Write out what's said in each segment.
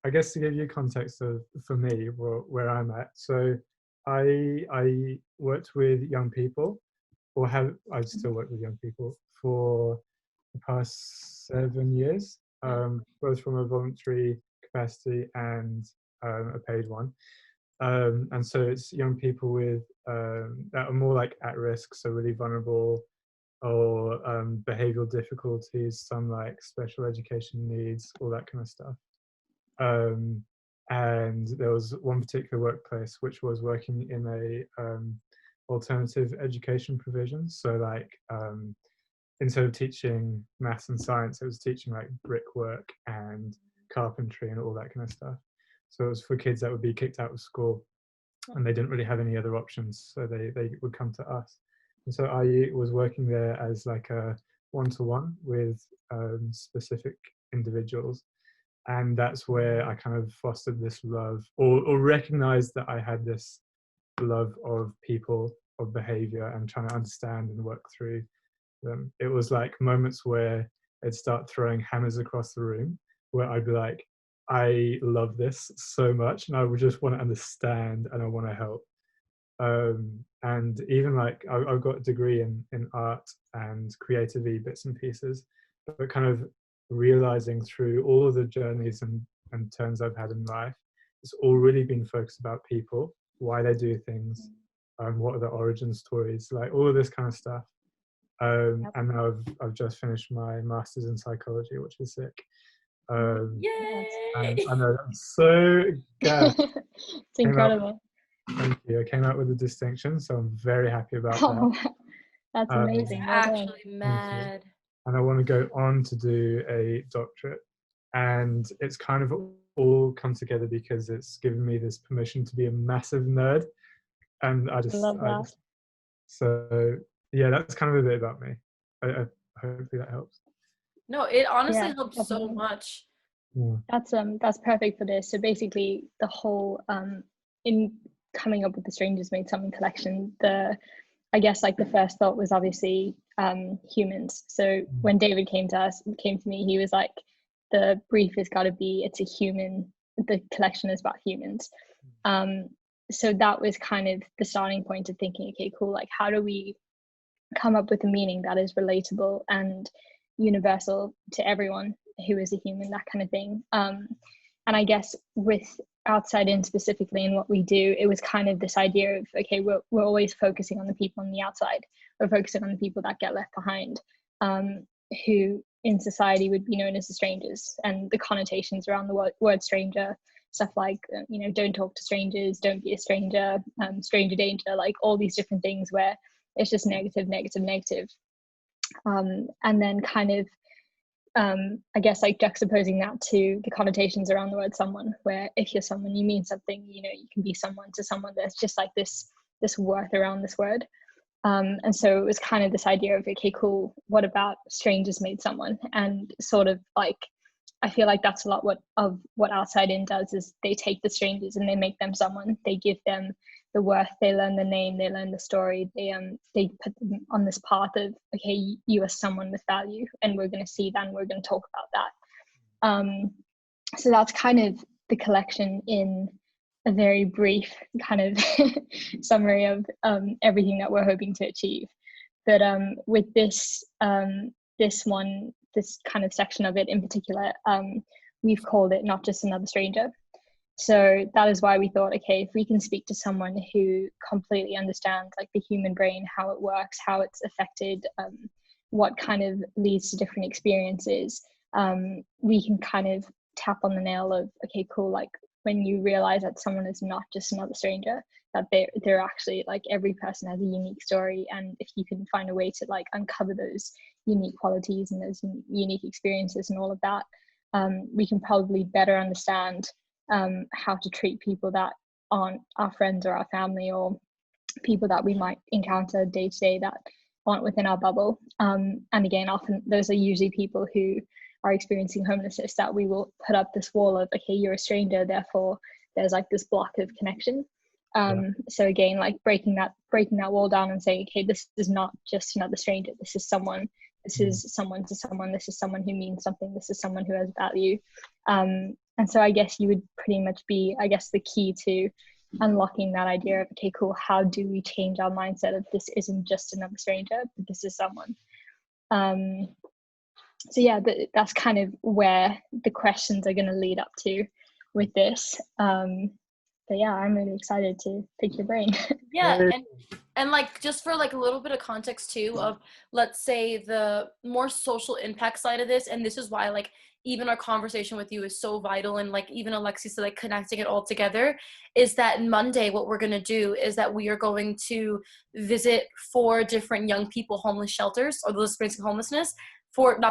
I guess to give you context of, for me, where I'm at. So I worked with young people, or I still work with young people for the past 7 years, both from a voluntary capacity and a paid one. And so it's young people with that are more like at risk, so really vulnerable, or behavioral difficulties, some like special education needs, all that kind of stuff. And there was one particular workplace which was working in a alternative education provision. So like instead of teaching maths and science, it was teaching like brickwork and carpentry and all that kind of stuff. So it was for kids that would be kicked out of school and they didn't really have any other options. So they would come to us. And so I was working there as like a one-to-one with specific individuals. And that's where I kind of fostered this love, or recognized that I had this love of people, of behavior, and trying to understand and work through them. It was like moments where I'd start throwing hammers across the room, where I'd be like, I love this so much, and I would just want to understand and I want to help. And even like I've got a degree in art and creativity bits and pieces, but kind of realizing through all of the journeys and turns I've had in life, it's all really been focused about people, why they do things, what are the origin stories, like all of this kind of stuff. And now I've just finished my master's in psychology, which is sick. Yay! And I know, I'm so gassed. It's incredible. Thank you. I came out with a distinction, so I'm very happy about that. That's amazing. Actually mad. And I want to go on to do a doctorate. And it's kind of all come together because it's given me this permission to be a massive nerd. And I love that. So yeah, that's kind of a bit about me. I hopefully that helps. No, it honestly helps so much. Yeah. That's perfect for this. So basically the whole in coming up with the Strangers Made Something collection, I guess like the first thought was obviously humans. So when David came to me, he was like, the brief has got to be, the collection is about humans. So that was kind of the starting point of thinking, okay, cool, like how do we come up with a meaning that is relatable and universal to everyone who is a human, that kind of thing. And I guess with Outside In specifically in what we do, it was kind of this idea of, okay, we're always focusing on the people on the outside. We're focusing on the people that get left behind, who in society would be known as the strangers, and the connotations around the word stranger, stuff like, don't talk to strangers, don't be a stranger, stranger danger, like all these different things where it's just negative. And then kind of, I guess like juxtaposing that to the connotations around the word someone, where if you're someone, you mean something, you can be someone to someone. There's just like this worth around this word. And so it was kind of this idea of, okay, cool, what about Strangers Made Someone? And sort of like, I feel like that's a lot what Outside In does, is they take the strangers and they make them someone. They give them the worth, they learn the name, they learn the story, they put them on this path of, okay, you are someone with value, and we're going to see that and we're going to talk about that. So that's kind of the collection in a very brief kind of summary of everything that we're hoping to achieve. But with this kind of section of it in particular, we've called it Not Just Another Stranger. So that is why we thought, okay, if we can speak to someone who completely understands like the human brain, how it works, how it's affected, what kind of leads to different experiences, we can kind of tap on the nail of, okay, cool, like when you realize that someone is not just another stranger, that they're actually, like, every person has a unique story, and if you can find a way to like uncover those unique qualities and those unique experiences and all of that, we can probably better understand how to treat people that aren't our friends or our family, or people that we might encounter day to day that aren't within our bubble. And again, often those are usually people who are experiencing homelessness, that we will put up this wall of, okay, you're a stranger, therefore there's like this block of connection. So again, like breaking that wall down and saying, okay, this is not just another stranger, this is someone, this is someone to someone, this is someone who means something, this is someone who has value. And so I guess you would pretty much be, I guess, the key to unlocking that idea of, okay, cool, how do we change our mindset of this isn't just another stranger, but this is someone. So yeah, that's kind of where the questions are going to lead up to with this. But yeah, I'm really excited to pick your brain. Yeah, and like just for like a little bit of context too of, let's say, the more social impact side of this, and this is why like even our conversation with you is so vital, and like even Alexia said, like connecting it all together, is that Monday what we're going to do is that we are going to visit 4 different young people homeless shelters, or those experiencing homelessness, 4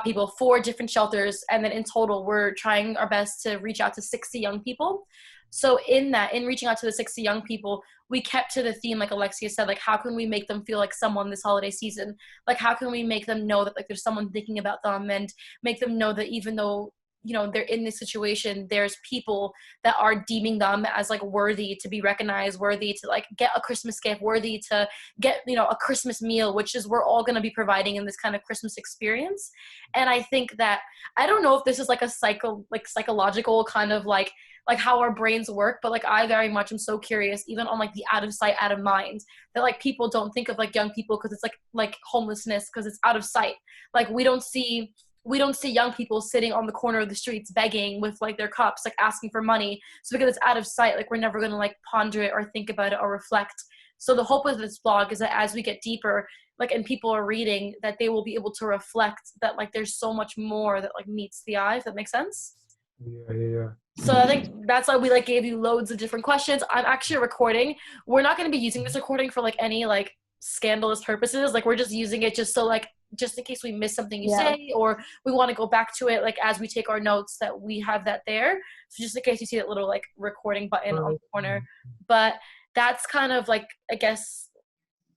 different shelters, and then in total we're trying our best to reach out to 60 young people. So in reaching out to the 60 young people, we kept to the theme, like Alexia said, like how can we make them feel like someone this holiday season? Like how can we make them know that like there's someone thinking about them, and make them know that even though, you know, they're in this situation, there's people that are deeming them as like worthy to be recognized, worthy to like get a Christmas gift, worthy to get, you know, a Christmas meal, which is we're all going to be providing in this kind of Christmas experience. And I think that, I don't know if this is like a psychological kind of like how our brains work, but like I very much am so curious, even on like the out of sight, out of mind, that like people don't think of like young people because it's like homelessness because it's out of sight. Like we don't see young people sitting on the corner of the streets begging with like their cups, like asking for money. So because it's out of sight, like we're never going to like ponder it or think about it or reflect. So the hope of this blog is that as we get deeper, like, and people are reading, that they will be able to reflect that like there's so much more that like meets the eye, if that makes sense. Yeah. So I think that's why we like gave you loads of different questions. I'm actually recording. We're not going to be using this recording for like any like scandalous purposes. Like we're just using it just so like, just in case we miss something you say, or we want to go back to it, like as we take our notes, that we have that there. So just in case you see that little like recording button on the corner. But that's kind of like, I guess,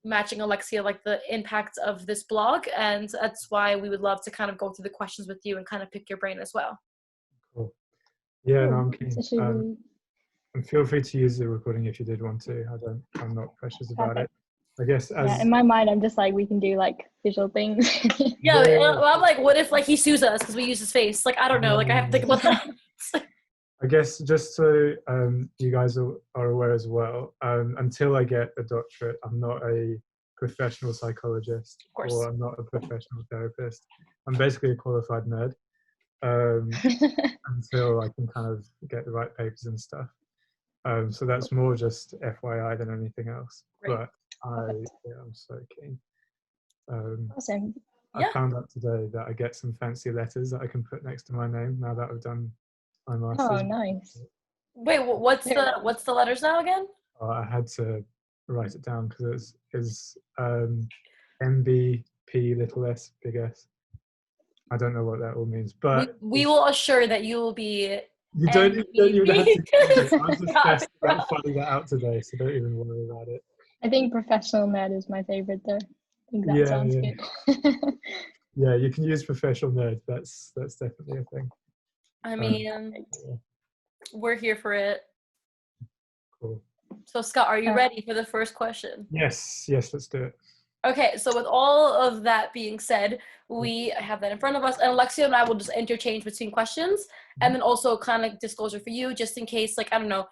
matching Alexia, like the impact of this blog. And that's why we would love to kind of go through the questions with you and kind of pick your brain as well. Cool. Yeah, no, I'm keen. And feel free to use the recording if you did want to. I'm not precious about it. I guess in my mind, I'm just like, we can do like visual things. Well, I'm like, what if like he sues us because we use his face? Like, I don't know. Like I have to think about that. I guess just so you guys are aware as well, until I get a doctorate, I'm not a professional psychologist, or I'm not a professional therapist. I'm basically a qualified nerd. Until I can kind of get the right papers and stuff. So that's more just FYI than anything else. Great. But I'm so keen. Awesome. I found out today that I get some fancy letters that I can put next to my name now that I've done my master's. Oh, nice. Wait, what's the letters now again? I had to write it down because it's MBP little s big S. I don't know what that all means, but we will assure that you will be. You don't even have to. I was just stressed about finding that out today, so don't even worry about it. I think professional nerd is my favorite, though. I think that sounds good. Yeah, you can use professional nerd. That's definitely a thing. I mean, we're here for it. Cool. So Scott, are you ready for the first question? Yes, let's do it. Okay, so with all of that being said, we have that in front of us, and Alexia and I will just interchange between questions, and then also kind of disclosure for you, just in case, like, I don't know,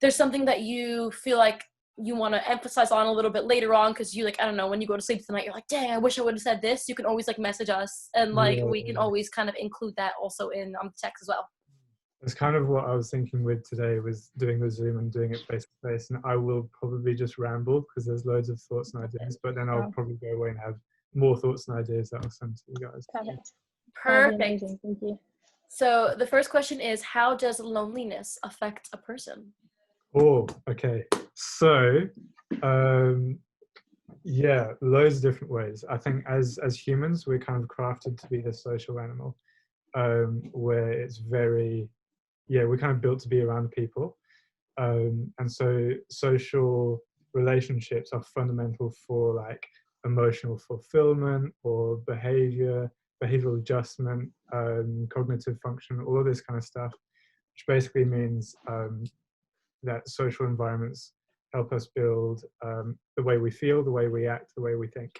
there's something that you feel like you want to emphasize on a little bit later on, because you, like, I don't know, when you go to sleep tonight, you're like, dang, I wish I would have said this. You can always, like, message us, and, like, we can always kind of include that also in the text as well. That's kind of what I was thinking with today, was doing the Zoom and doing it face to face. And I will probably just ramble because there's loads of thoughts and ideas, but then I'll probably go away and have more thoughts and ideas that I'll send to you guys. Perfect. Thank you. So the first question is, how does loneliness affect a person? Oh, okay. So, loads of different ways. I think as humans, we're kind of crafted to be the social animal, where it's very, we're kind of built to be around people. And so social relationships are fundamental for like emotional fulfillment or behavioral adjustment, cognitive function, all of this kind of stuff, which basically means that social environments help us build the way we feel, the way we act, the way we think.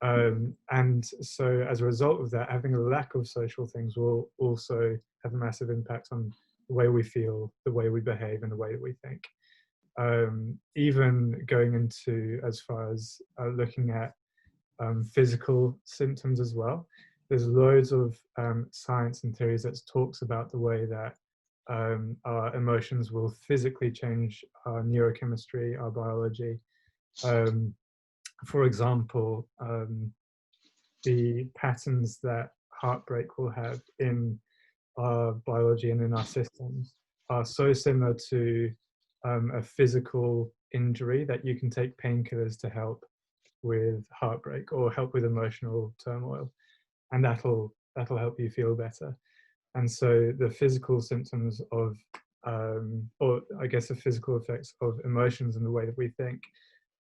And so as a result of that, having a lack of social things will also have a massive impact on the way we feel, the way we behave, and the way that we think. Even going into as far as looking at physical symptoms as well. There's loads of science and theories that talks about the way that our emotions will physically change our neurochemistry, our biology. For example, the patterns that heartbreak will have in our biology and in our systems are so similar to a physical injury that you can take painkillers to help with heartbreak or help with emotional turmoil, and that'll help you feel better. And so the physical symptoms of or I guess the physical effects of emotions and the way that we think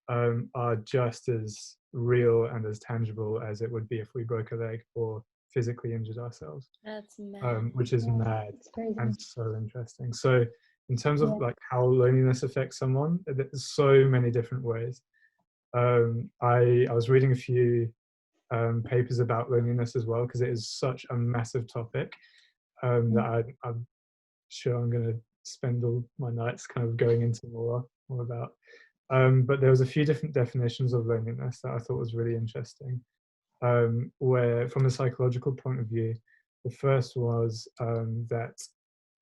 are just as real and as tangible as it would be if we broke a leg or physically injured ourselves. That's mad. Which is mad and so interesting. So in terms of like how loneliness affects someone, there's so many different ways. I was reading a few papers about loneliness as well, because it is such a massive topic that I'm sure I'm going to spend all my nights kind of going into more about. But there was a few different definitions of loneliness that I thought was really interesting, where from a psychological point of view, the first was that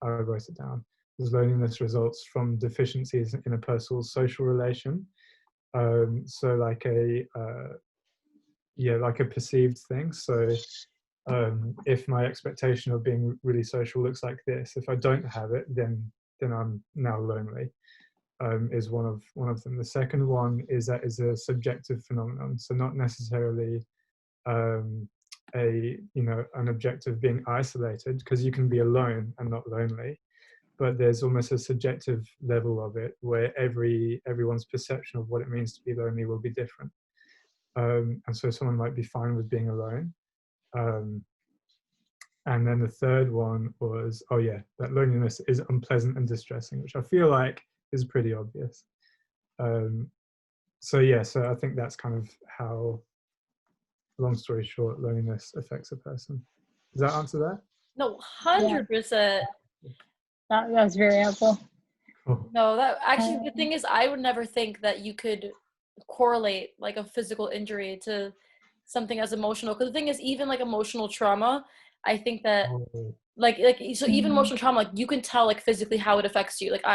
I wrote it down, was loneliness results from deficiencies in a person's social relation. So like a perceived thing. So if my expectation of being really social looks like this, if I don't have it, then I'm now lonely. Is one of them. The second one is that is a subjective phenomenon, so not necessarily an objective being isolated, because you can be alone and not lonely, but there's almost a subjective level of it where everyone's perception of what it means to be lonely will be different. And so someone might be fine with being alone. And then the third one was, that loneliness is unpleasant and distressing, which I feel like is pretty obvious. So I think that's kind of how, long story short, loneliness affects a person. Does that answer that? No, 100%. That was very helpful. Cool. No, that actually, the thing is, I would never think that you could correlate like a physical injury to something as emotional. Because the thing is, even like emotional trauma, I think that so even emotional trauma, like you can tell like physically how it affects you. Like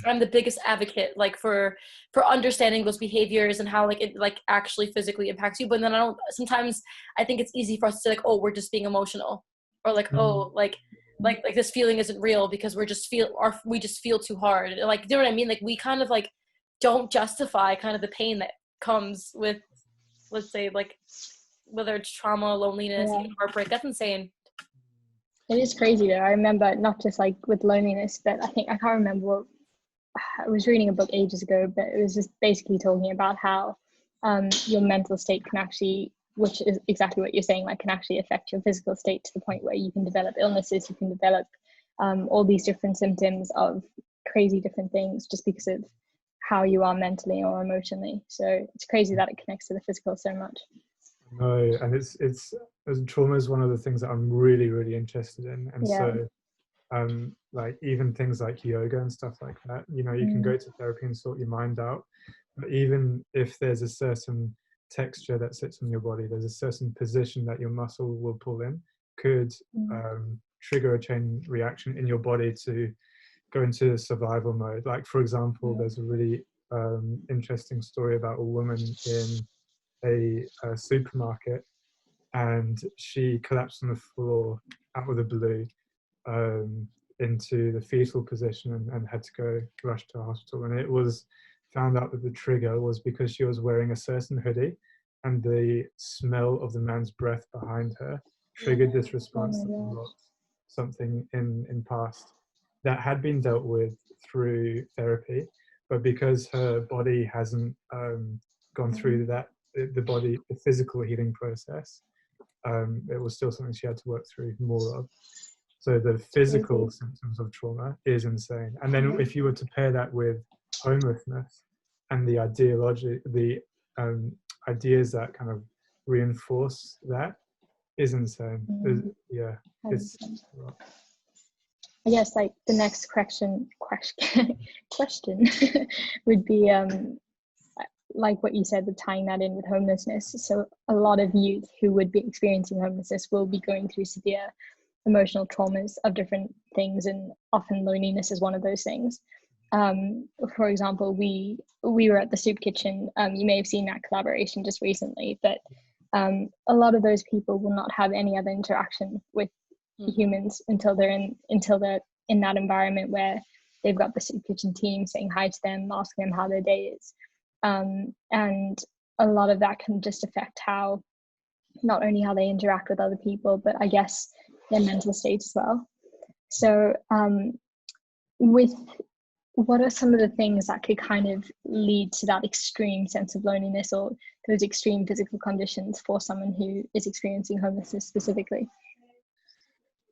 I'm the biggest advocate like for understanding those behaviors and how like it like actually physically impacts you. But then sometimes I think it's easy for us to like, oh, we're just being emotional, or like, oh, like this feeling isn't real because we just feel too hard. Like, you know what I mean? Like we kind of like don't justify kind of the pain that comes with, let's say, like whether it's trauma, loneliness, even heartbreak. That's insane. It is crazy though. I remember not just like with loneliness, but I can't remember I was reading a book ages ago, but it was just basically talking about how your mental state can actually, which is exactly what you're saying, like can actually affect your physical state to the point where you can develop illnesses, you can develop all these different symptoms of crazy different things just because of how you are mentally or emotionally. So it's crazy that it connects to the physical so much. No, and it's trauma is one of the things that I'm really, really interested in. And so like even things like yoga and stuff like that, you can go to therapy and sort your mind out, but even if there's a certain texture that sits on your body, there's a certain position that your muscle will pull in, could trigger a chain reaction in your body to go into survival mode. Like for example, there's a really interesting story about a woman in a supermarket, and she collapsed on the floor out of the blue into the fetal position and had to go rush to hospital. And it was found out that the trigger was because she was wearing a certain hoodie, and the smell of the man's breath behind her triggered this response that unlocked something in past that had been dealt with through therapy, but because her body hasn't gone through that, the physical healing process, it was still something she had to work through more of. So the physical symptoms of trauma is insane. And then if you were to pair that with homelessness and the ideas that kind of reinforce that, is insane. It's I guess like the next question would be like what you said, the tying that in with homelessness. So a lot of youth who would be experiencing homelessness will be going through severe emotional traumas of different things, and often loneliness is one of those things. For example, we were at the soup kitchen. You may have seen that collaboration just recently, but a lot of those people will not have any other interaction with humans until they're in that environment where they've got the soup kitchen team saying hi to them, asking them how their day is. And a lot of that can just affect how, not only how they interact with other people, but I guess their mental state as well. So with what are some of the things that could kind of lead to that extreme sense of loneliness or those extreme physical conditions for someone who is experiencing homelessness specifically?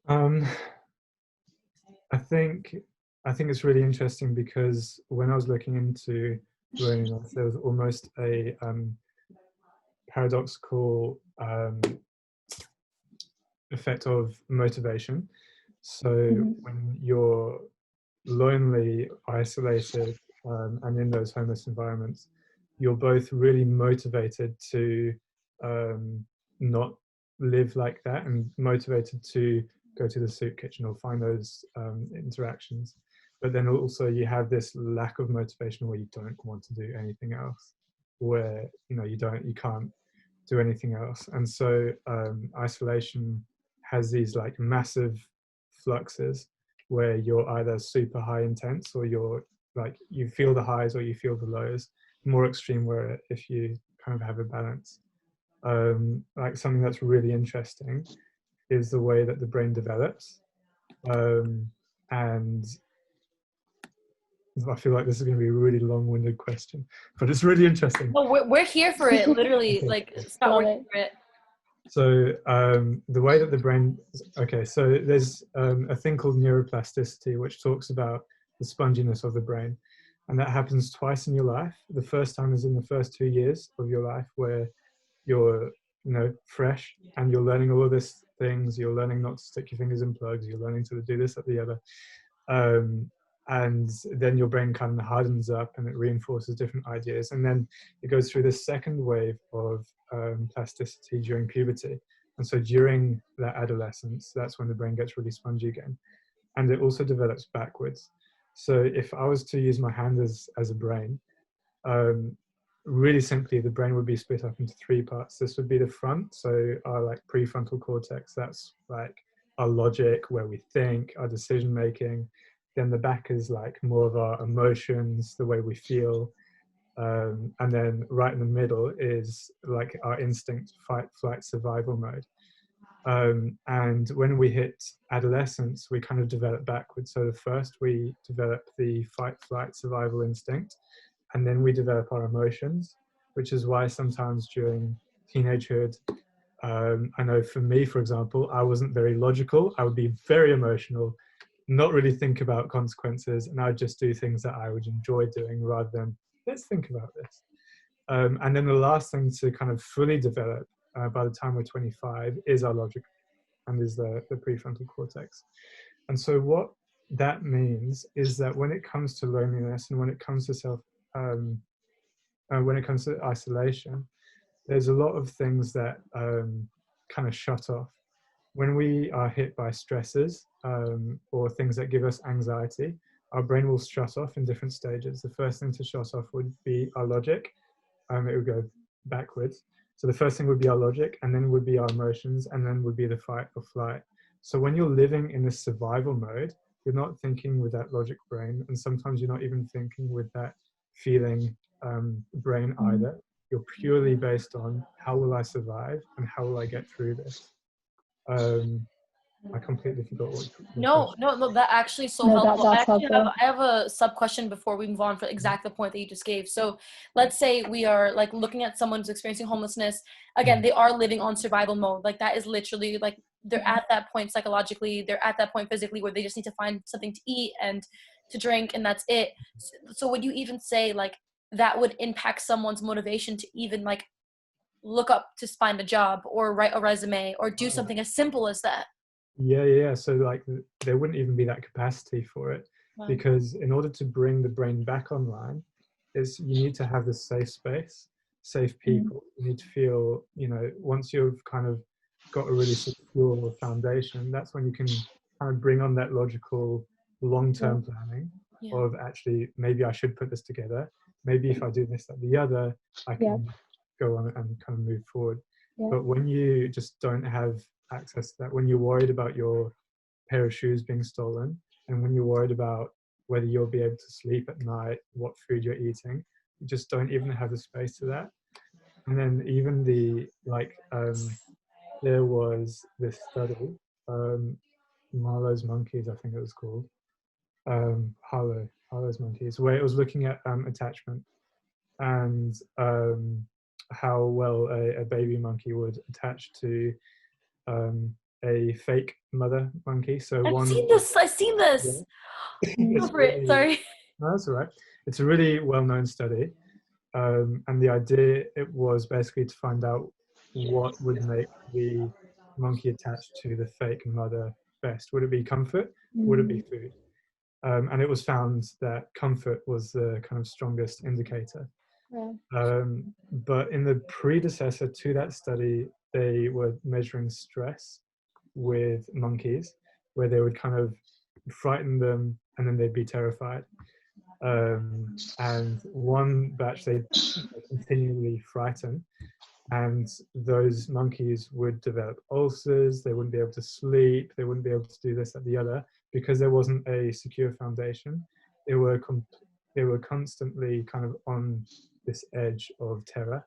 I think it's really interesting because when I was looking into loneliness, there was almost a paradoxical effect of motivation. So when you're lonely, isolated, and in those homeless environments, you're both really motivated to not live like that, and motivated to go to the soup kitchen or find those interactions. But then also you have this lack of motivation where you don't want to do anything else, where you can't do anything else. And so isolation has these like massive fluxes where you're either super high intense, or you're like, you feel the highs or you feel the lows. More extreme where if you kind of have a balance. Like something that's really interesting is the way that the brain develops. And I feel like this is going to be a really long-winded question, but it's really interesting. No, we're here for it, literally. Like, stop working for it. So the way that the brain, so there's a thing called neuroplasticity, which talks about the sponginess of the brain. And that happens twice in your life. The first time is in the first 2 years of your life, where you're fresh and you're learning all of these things. You're learning not to stick your fingers in plugs. You're learning to do this, that, the other. And then your brain kind of hardens up and it reinforces different ideas. And then it goes through this second wave of plasticity during puberty. And so during that adolescence, that's when the brain gets really spongy again. And it also develops backwards. So if I was to use my hand as a brain, really simply, the brain would be split up into 3 parts. This would be the front, so our like prefrontal cortex, that's like our logic, where we think, our decision making. Then the back is like more of our emotions, the way we feel. And then right in the middle is like our instinct, fight, flight, survival mode. And when we hit adolescence, we kind of develop backwards. So first we develop the fight, flight, survival instinct, and then we develop our emotions, which is why sometimes during teenagehood, I know for me, for example, I wasn't very logical. I would be very emotional, not really think about consequences, and I would just do things that I would enjoy doing rather than, let's think about this. And then the last thing to kind of fully develop by the time we're 25 is our logic, and is the prefrontal cortex. And so what that means is that when it comes to loneliness and when it comes to when it comes to isolation, there's a lot of things that kind of shut off. When we are hit by stresses or things that give us anxiety, our brain will shut off in different stages. The first thing to shut off would be our logic. It would go backwards. So the first thing would be our logic, and then would be our emotions, and then would be the fight or flight. So when you're living in this survival mode, you're not thinking with that logic brain, and sometimes you're not even thinking with that feeling brain either. You're purely based on, how will I survive and how will I get through this? I completely forgot what. No, that actually is so helpful. I have a sub question before we move on for exactly the point that you just gave. So let's say we are like looking at someone who's experiencing homelessness. Again, they are living on survival mode. Like that is literally like they're at that point psychologically, they're at that point physically where they just need to find something to eat and to drink, and that's it. So would you even say like that would impact someone's motivation to even like look up to find a job or write a resume or do something as simple as that? Yeah. So like there wouldn't even be that capacity for it, Wow. because in order to bring the brain back online, is you need to have this safe space, safe people. You need to feel, once you've kind of got a really secure foundation, that's when you can kind of bring on that logical long-term planning Yeah. of, actually, maybe I should put this together. Maybe if I do this, that, the other, I can go on and kind of move forward. But when you just don't have access to that, when you're worried about your pair of shoes being stolen, and when you're worried about whether you'll be able to sleep at night, what food you're eating, you just don't even have the space to that. And then even there was this study, Marlowe's monkeys, I think it was called, Harlow's monkeys, where it was looking at attachment, and how well a baby monkey would attach to a fake mother monkey. So I've seen this. Yeah. Go for it. Sorry. No, that's all right. It's a really well-known study, and the idea, it was basically to find out what would make the monkey attached to the fake mother best. Would it be comfort? Would it be food? And it was found that comfort was the kind of strongest indicator. But in the predecessor to that study, they were measuring stress with monkeys, where they would kind of frighten them and then they'd be terrified. And one batch they continually frighten, and those monkeys would develop ulcers, they wouldn't be able to sleep, they wouldn't be able to do this, that, the other, because there wasn't a secure foundation. They were constantly kind of on this edge of terror,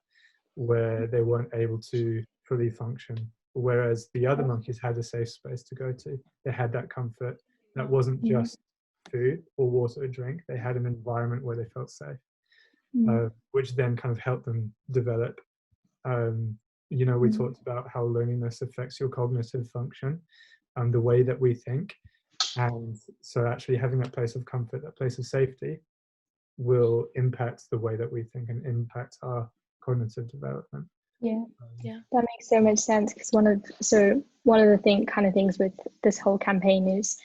where they weren't able to fully function. Whereas the other monkeys had a safe space to go to. They had that comfort. That wasn't just food or water or drink. They had an environment where they felt safe, which then kind of helped them develop. We talked about how loneliness affects your cognitive function and the way that we think. And so actually having that place of comfort, that place of safety, will impact the way that we think and impact our cognitive development. That makes so much sense, because one of the things with this whole campaign is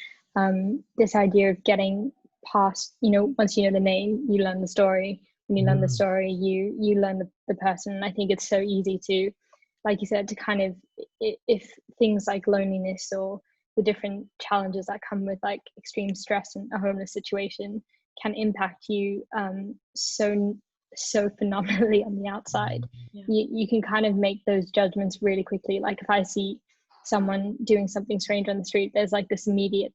this idea of getting past, once you know the name, you learn the story. When you learn the story, you learn the person. And I think it's so easy to, like you said, to kind of, if things like loneliness or the different challenges that come with like extreme stress in a homeless situation can impact you so phenomenally on the outside. You can kind of make those judgments really quickly. Like if I see someone doing something strange on the street, there's like this immediate,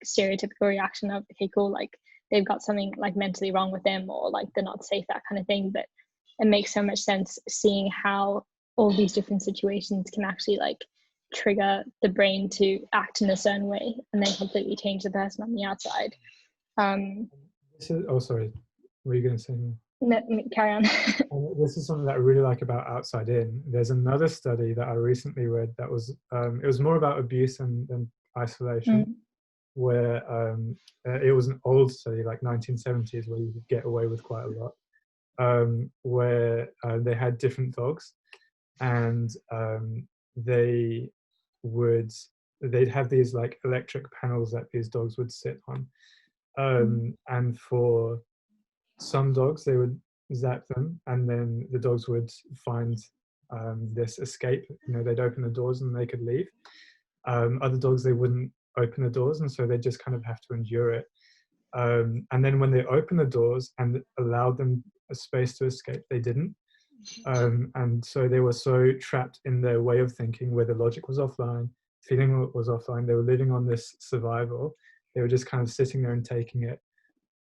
stereotypical reaction of, okay, cool, like they've got something like mentally wrong with them, or like they're not safe, that kind of thing. But it makes so much sense seeing how all these different situations can actually like trigger the brain to act in a certain way and then completely change the person on the outside. Sorry, were you going to say more? No, carry on. This is something that I really like about Outside In. There's another study that I recently read that was, it was more about abuse than isolation, where it was an old study, like 1970s, where you could get away with quite a lot, where they had different dogs, and they'd have these like electric panels that these dogs would sit on, and for some dogs they would zap them, and then the dogs would find this escape. They'd open the doors and they could leave. Other dogs, they wouldn't open the doors, and so they just kind of have to endure it. And then when they opened the doors and allowed them a space to escape, they didn't. And so they were so trapped in their way of thinking, where the logic was offline, feeling was offline. They were living on this survival. They were just kind of sitting there and taking it,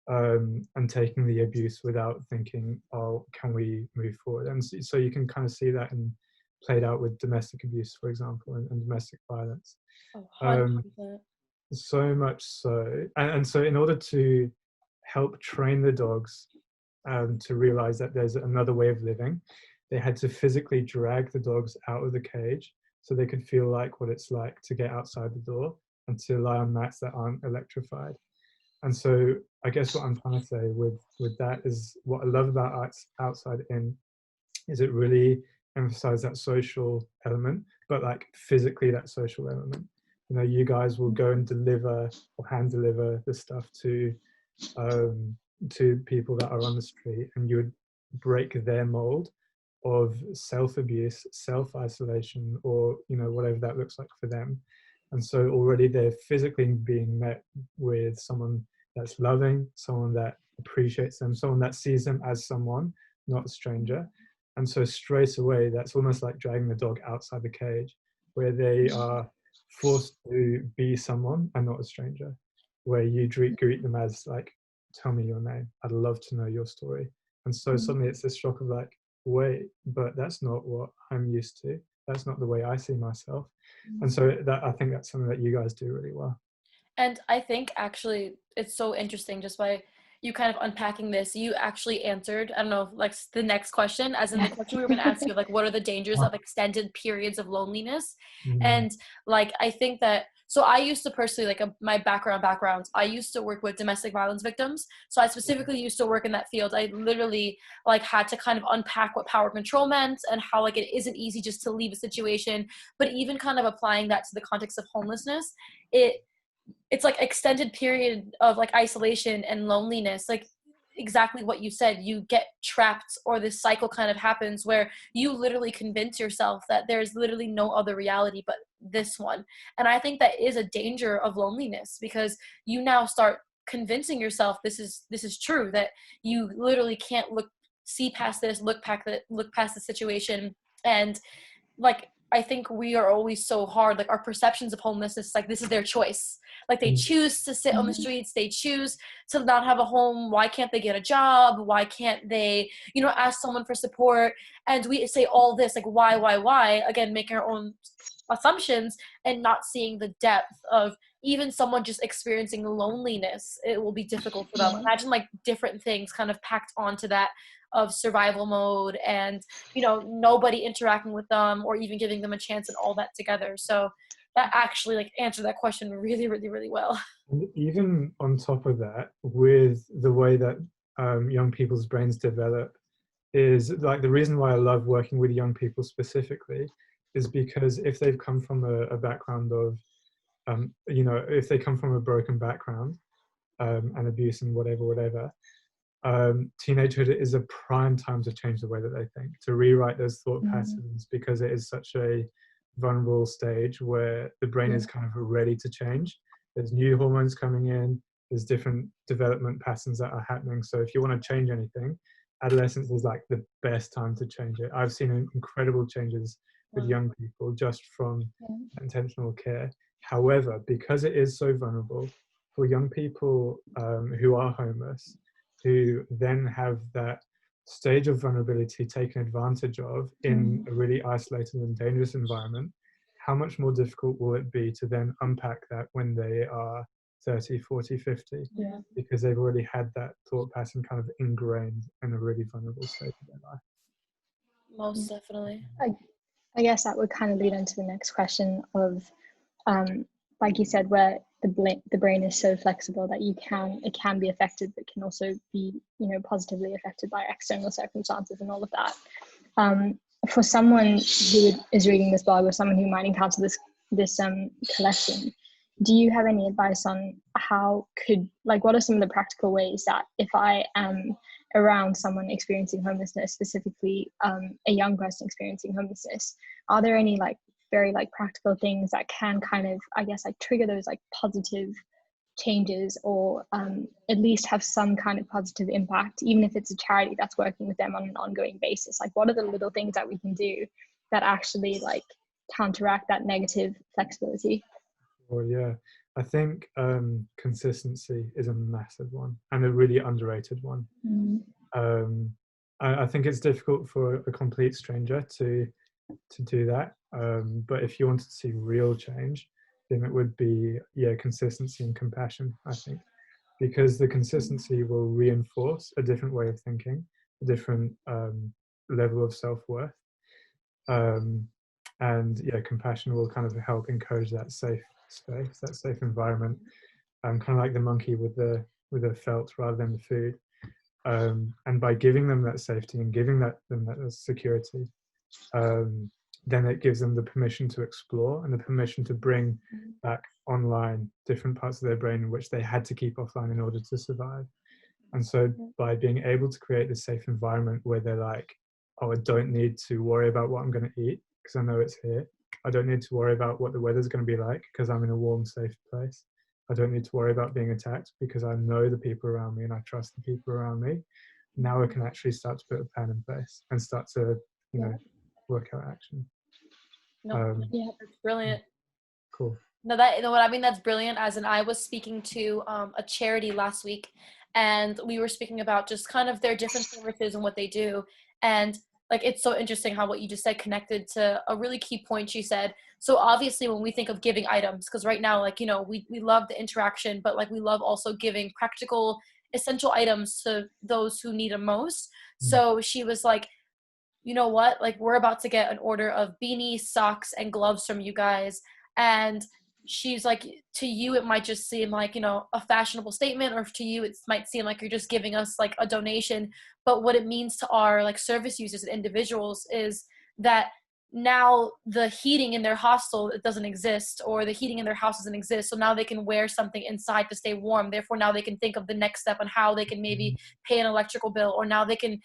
and taking the abuse without thinking, oh, can we move forward? And so you can kind of see that played out with domestic abuse, for example, and domestic violence. 100%. So much so. And so in order to help train the dogs to realize that there's another way of living, they had to physically drag the dogs out of the cage so they could feel like what it's like to get outside the door and to lie on mats that aren't electrified. And so I guess what I'm trying to say with that is, what I love about Outside In is it really emphasized that social element, but like physically that social element. you know, you guys will go and deliver or hand deliver the stuff to people that are on the street, and you would break their mold of self-abuse, self-isolation, or, you know, whatever that looks like for them. And so already they're physically being met with someone that's loving, someone that appreciates them, someone that sees them as someone, not a stranger. And so straight away, that's almost like dragging the dog outside the cage, where they are forced to be someone and not a stranger, where you greet them as like, tell me your name, I'd love to know your story. And so suddenly it's this shock of like, wait, but that's not what I'm used to. That's not the way I see myself. And so that, I think that's something that you guys do really well. And I think actually it's so interesting just by you kind of unpacking this. You actually answered, I don't know, like the next question, as in the question we were going to ask you, like, what are the dangers of extended periods of loneliness? And like, I think that, so I used to personally, like my background, I used to work with domestic violence victims. So I specifically used to work in that field. I literally like had to kind of unpack what power control meant and how like it isn't easy just to leave a situation, but even kind of applying that to the context of homelessness, it's like extended period of like isolation and loneliness, like exactly what you said, you get trapped, or this cycle kind of happens where you literally convince yourself that there's literally no other reality but this one. And I think that is a danger of loneliness, because you now start convincing yourself this is true, that you literally can't see past this, look past the situation. And like, I think we are always so hard, like our perceptions of homelessness, like this is their choice. Like they choose to sit on the streets, they choose to not have a home. Why can't they get a job? Why can't they, you know, ask someone for support? And we say all this, like why? Again, making our own assumptions and not seeing the depth of even someone just experiencing loneliness. It will be difficult for them. Imagine like different things kind of packed onto that of survival mode, and you know, nobody interacting with them or even giving them a chance, and all that together. So that actually like answered that question really, really, really well. And even on top of that, with the way that young people's brains develop, is like the reason why I love working with young people specifically is because if they've come from a background of, you know, if they come from a broken background and abuse and whatever, teenagehood is a prime time to change the way that they think, to rewrite those thought patterns, because it is such a vulnerable stage where the brain is kind of ready to change. There's new hormones coming in, there's different development patterns that are happening. So if you want to change anything, adolescence is like the best time to change it. I've seen incredible changes with young people just from intentional care. However, because it is so vulnerable, for young people who are homeless, who then have that stage of vulnerability taken advantage of in a really isolated and dangerous environment, how much more difficult will it be to then unpack that when they are 30, 40, 50? Because they've already had that thought pattern kind of ingrained in a really vulnerable state of their life. Most definitely. I guess that would kind of lead into the next question of, like you said, where the brain is so flexible that it can be affected, but can also be, you know, positively affected by external circumstances and all of that. For someone who is reading this blog, or someone who might encounter this collection, do you have any advice on what are some of the practical ways that if I am around someone experiencing homelessness, specifically a young person experiencing homelessness, are there any like very like practical things that can kind of, I guess, like trigger those like positive changes, or at least have some kind of positive impact, even if it's a charity that's working with them on an ongoing basis? Like, what are the little things that we can do that actually like counteract that negative flexibility? Well, yeah, I think consistency is a massive one, and a really underrated one. I think it's difficult for a complete stranger to do that, but if you wanted to see real change, then it would be consistency and compassion, I think, because the consistency will reinforce a different way of thinking, a different level of self-worth, and compassion will kind of help encourage that safe space, that safe environment, kind of like the monkey with the felt rather than the food. And by giving them that safety and giving them that security, then it gives them the permission to explore and the permission to bring back online different parts of their brain which they had to keep offline in order to survive. And so by being able to create this safe environment where they're like, oh, I don't need to worry about what I'm going to eat because I know it's here. I don't need to worry about what the weather's going to be like because I'm in a warm, safe place. I don't need to worry about being attacked because I know the people around me and I trust the people around me. Now I can actually start to put a plan in place and start to, work out action. No, that's brilliant. Cool. No, that, you know what I mean? That's brilliant. As in, I was speaking to a charity last week, and we were speaking about just kind of their different services and what they do. And like, it's so interesting how what you just said connected to a really key point she said. So obviously when we think of giving items, because right now, like, we love the interaction, but like we love also giving practical, essential items to those who need them most. So she was like, you know what, like we're about to get an order of beanies, socks, and gloves from you guys. And she's like, to you it might just seem like, a fashionable statement, or to you it might seem like you're just giving us like a donation. But what it means to our like service users and individuals is that now the heating in their hostel, it doesn't exist, or the heating in their house doesn't exist. So now they can wear something inside to stay warm. Therefore now they can think of the next step on how they can maybe pay an electrical bill, or now they can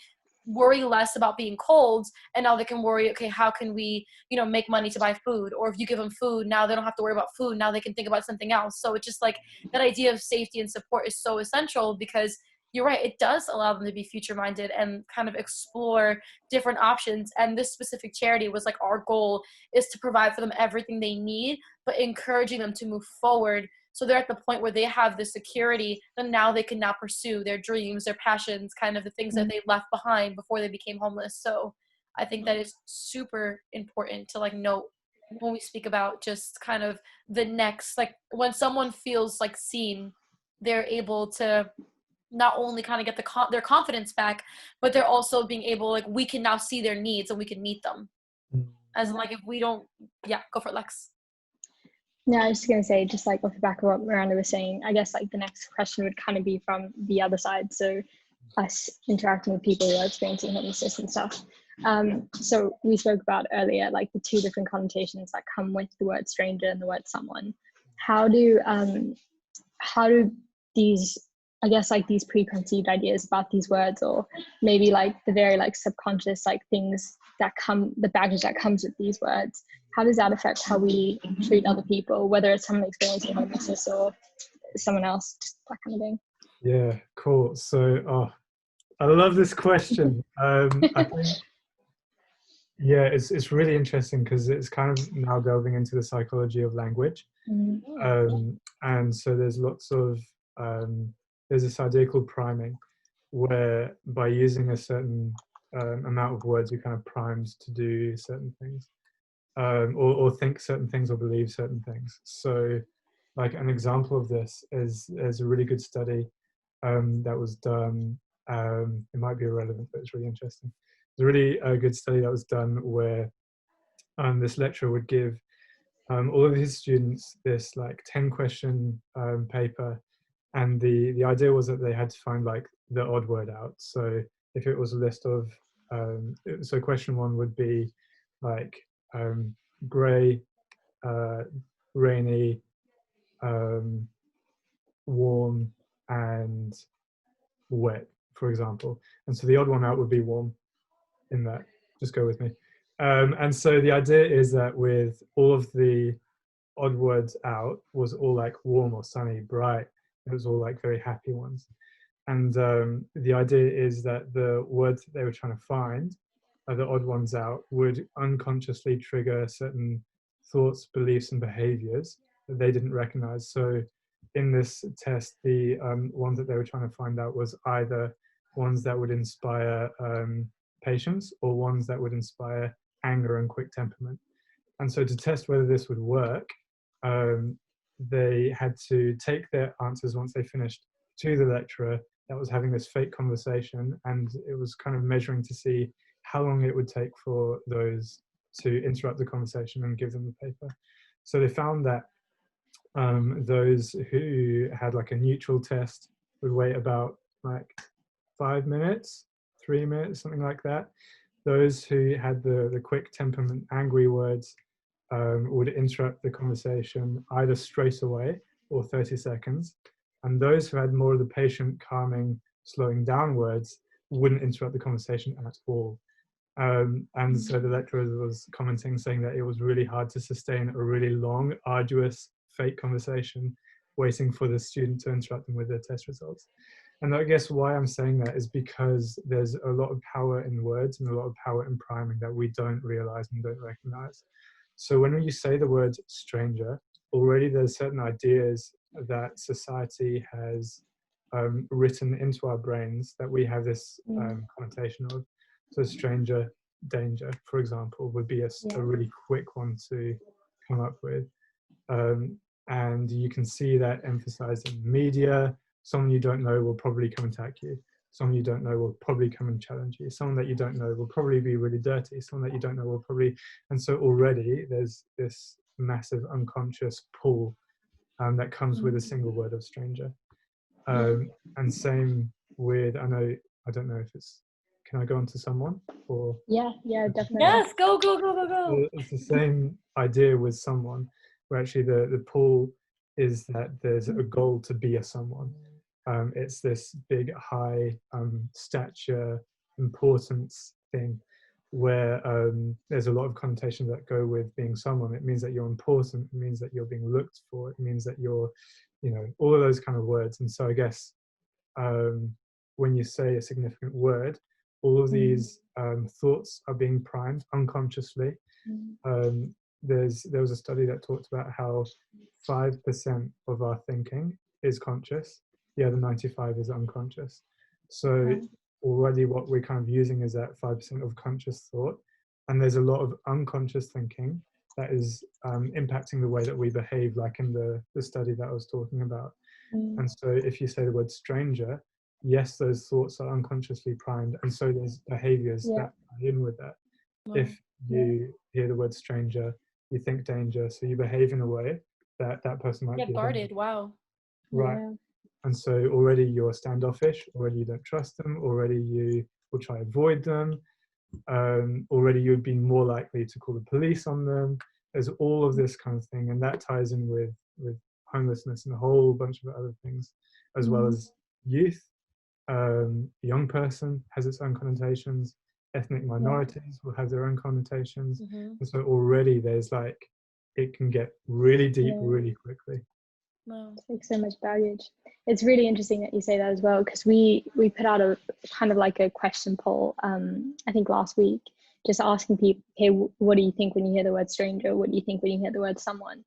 worry less about being cold, and now they can worry, okay, how can we make money to buy food? Or if you give them food, now they don't have to worry about food, now they can think about something else. So it's just like that idea of safety and support is so essential, because you're right, it does allow them to be future minded and kind of explore different options. And this specific charity was like, our goal is to provide for them everything they need, but encouraging them to move forward. So they're at the point where they have the security, and now they can now pursue their dreams, their passions, kind of the things that they left behind before they became homeless. So I think that is super important to like note when we speak about just kind of the next, like when someone feels like seen, they're able to not only kind of get their confidence back, but they're also being able, like, we can now see their needs and we can meet them. As in, like, if we don't, go for it, Lex. No, I was just going to say, just like off the back of what Miranda was saying, I guess like the next question would kind of be from the other side. So us interacting with people who are experiencing homelessness and stuff. So we spoke about earlier, like the two different connotations that come with the word stranger and the word someone. How do these, I guess, like these preconceived ideas about these words, or maybe like the very like subconscious like things that come, the baggage that comes with these words, how does that affect how we treat other people, whether it's someone experiencing homelessness or someone else, just that kind of thing? Yeah, cool. So I love this question. I think, it's really interesting because it's kind of now delving into the psychology of language. And so there's lots of there's this idea called priming, where by using a certain amount of words, you're kind of primed to do certain things, or think certain things, or believe certain things. So like an example of this is a really good study that was done. It might be irrelevant, but it's really interesting. It's a really good study that was done where this lecturer would give all of his students this like 10 question paper, and the idea was that they had to find like the odd word out. So if it was a list of so question one would be like grey, rainy, warm, and wet, for example. And so the odd one out would be warm in that. Just go with me. And so the idea is that with all of the odd words out was all like warm or sunny, bright. It was all like very happy ones. And the idea is that the words that they were trying to find, the odd ones out, would unconsciously trigger certain thoughts, beliefs, and behaviors that they didn't recognize. So in this test, the ones that they were trying to find out was either ones that would inspire patience, or ones that would inspire anger and quick temperament. And so to test whether this would work, they had to take their answers once they finished to the lecturer that was having this fake conversation, and it was kind of measuring to see how long it would take for those to interrupt the conversation and give them the paper. So they found that those who had like a neutral test would wait about like 5 minutes, 3 minutes, something like that. those who had the quick temperament, angry words, would interrupt the conversation either straight away or 30 seconds. And those who had more of the patient, calming, slowing down words wouldn't interrupt the conversation at all. And so the lecturer was commenting, saying that it was really hard to sustain a really long, arduous, fake conversation, waiting for the student to interrupt them with their test results. And I guess why I'm saying that is because there's a lot of power in words and a lot of power in priming that we don't realize and don't recognize. So when you say the word stranger, already there's certain ideas that society has written into our brains that we have this connotation of. So stranger danger, for example, would be a really quick one to come up with. And you can see that emphasized in media. Someone you don't know will probably come and attack you. Someone you don't know will probably come and challenge you. Someone that you don't know will probably be really dirty. Someone that you don't know will probably... And so already there's this massive unconscious pull that comes with a single word of stranger. And same with, I don't know if it's... Can I go on to someone? Or Yeah, definitely. Yes, go. It's the same idea with someone, where actually the pull is that there's a goal to be a someone. It's this big, high stature, importance thing, where there's a lot of connotations that go with being someone. It means that you're important. It means that you're being looked for. It means that you're, all of those kind of words. And so I guess when you say a significant word, all of these thoughts are being primed unconsciously. There was a study that talked about how 5% of our thinking is conscious, the other 95 is unconscious. So already what we're kind of using is that 5% of conscious thought, and there's a lot of unconscious thinking that is impacting the way that we behave, like in the study that I was talking about. And so if you say the word stranger, yes, those thoughts are unconsciously primed, and so there's behaviors that tie in with that. If you hear the word stranger, you think danger, so you behave in a way that person might be guarded. Wow. Right. And so already you're standoffish, already you don't trust them, already you will try to avoid them, already you'd be more likely to call the police on them. There's all of this kind of thing, and that ties in with homelessness and a whole bunch of other things, as well as youth. Young person has its own connotations. Ethnic minorities will have their own connotations. And so already there's it can get really deep really quickly. It's like so much baggage. It's really interesting that you say that as well, because we put out a kind of like a question poll, I think last week, just asking people, hey, what do you think when you hear the word stranger? What do you think when you hear the word someone?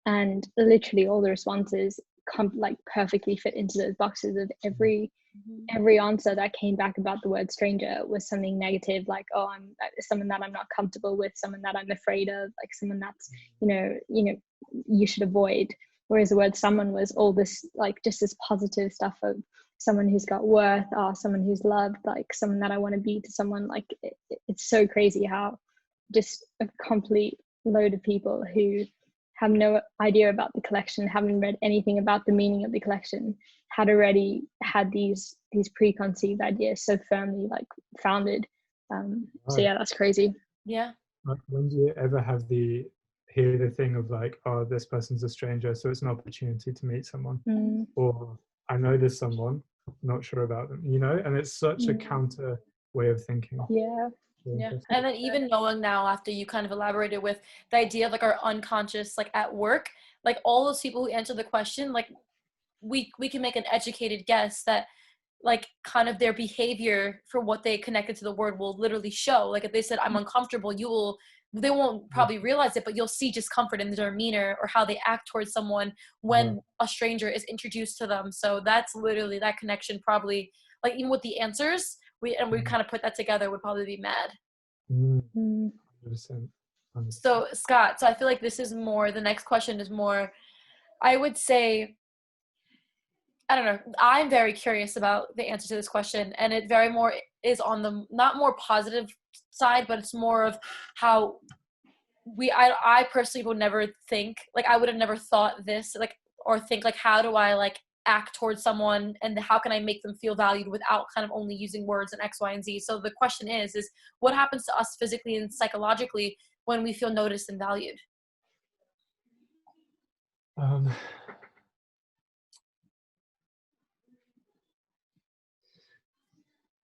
And literally all the responses perfectly fit into those boxes of every answer that came back about the word stranger was something negative, like, oh, I'm someone that I'm not comfortable with, someone that I'm afraid of, like someone that's you should avoid. Whereas the word someone was all this, like, just this positive stuff of someone who's got worth, or someone who's loved, like someone that I want to be to someone. Like it's so crazy how just a complete load of people who have no idea about the collection, haven't read anything about the meaning of the collection, had already had these preconceived ideas so firmly founded. So yeah, that's crazy. Yeah. When do you ever hear the thing of oh, this person's a stranger, so it's an opportunity to meet someone, or I know there's someone, not sure about them, and it's such a counter way of thinking. Yeah. And then even knowing now, after you kind of elaborated with the idea of our unconscious, at work, all those people who answer the question, we can make an educated guess that kind of their behavior for what they connected to the word will literally show. If they said I'm uncomfortable, they won't probably realize it, but you'll see discomfort in their demeanor or how they act towards someone when a stranger is introduced to them. So that's literally that connection, probably even with the answers, we kind of put that together, would probably be mad. 100%. So Scott, I feel like this is more, the next question is more, I would say, I don't know, I'm very curious about the answer to this question, and it very more is on the not more positive side, but it's more of how I personally would never think, I would have never thought this, or think how do I act towards someone, and how can I make them feel valued without kind of only using words and X, Y, and Z. So the question is what happens to us physically and psychologically when we feel noticed and valued?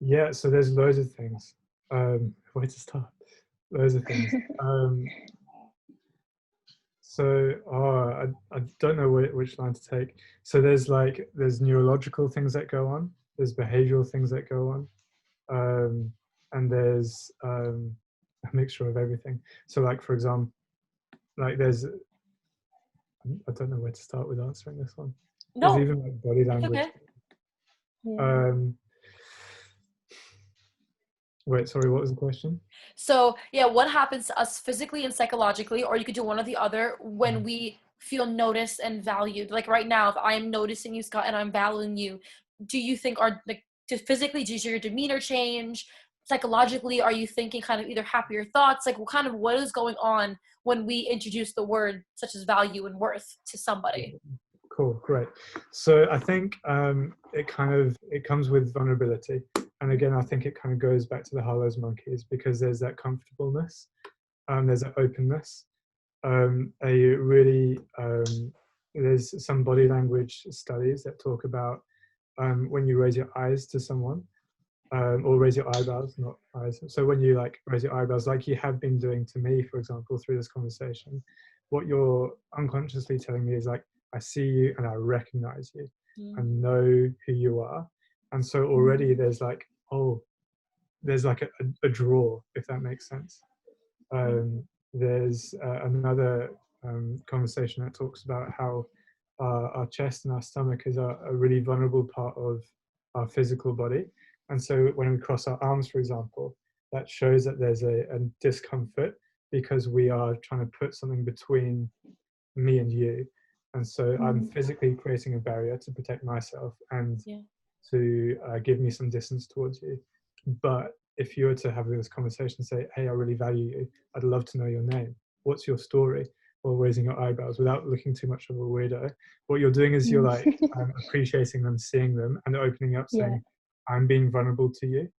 Yeah, so there's loads of things. Where to start? Loads of things. I don't know which line to take. So there's neurological things that go on. There's behavioral things that go on, and there's a mixture of everything. So like for example, like I don't know where to start with answering this one. There's No, even like body it's language. okay. Yeah. Wait, sorry, what was the question? So yeah, what happens to us physically and psychologically, or you could do one or the other, when we feel noticed and valued? Like right now, if I'm noticing you, Scott, and I'm valuing you, do you think physically, does your demeanor change? Psychologically, are you thinking kind of either happier thoughts? Like what is going on when we introduce the word such as value and worth to somebody? Cool, great. So I think it comes with vulnerability, and again, I think it kind of goes back to the Harlow's monkeys, because there's that comfortableness, there's that openness, there's some body language studies that talk about when you raise your eyes to someone, or raise your eyebrows, not eyes. So when you like raise your eyebrows, like you have been doing to me, for example, through this conversation, what you're unconsciously telling me is like, I see you and I recognize you. I know who you are. And so already there's like a draw, if that makes sense. There's another conversation that talks about how our chest and our stomach is a really vulnerable part of our physical body. And so when we cross our arms, for example, that shows that there's a discomfort, because we are trying to put something between me and you. And so I'm physically creating a barrier to protect myself and to give me some distance towards you. But if you were to have this conversation, say, hey, I really value you, I'd love to know your name. What's your story? Or raising your eyebrows without looking too much of a weirdo. What you're doing is you're like appreciating them, seeing them, and opening up, saying, I'm being vulnerable to you.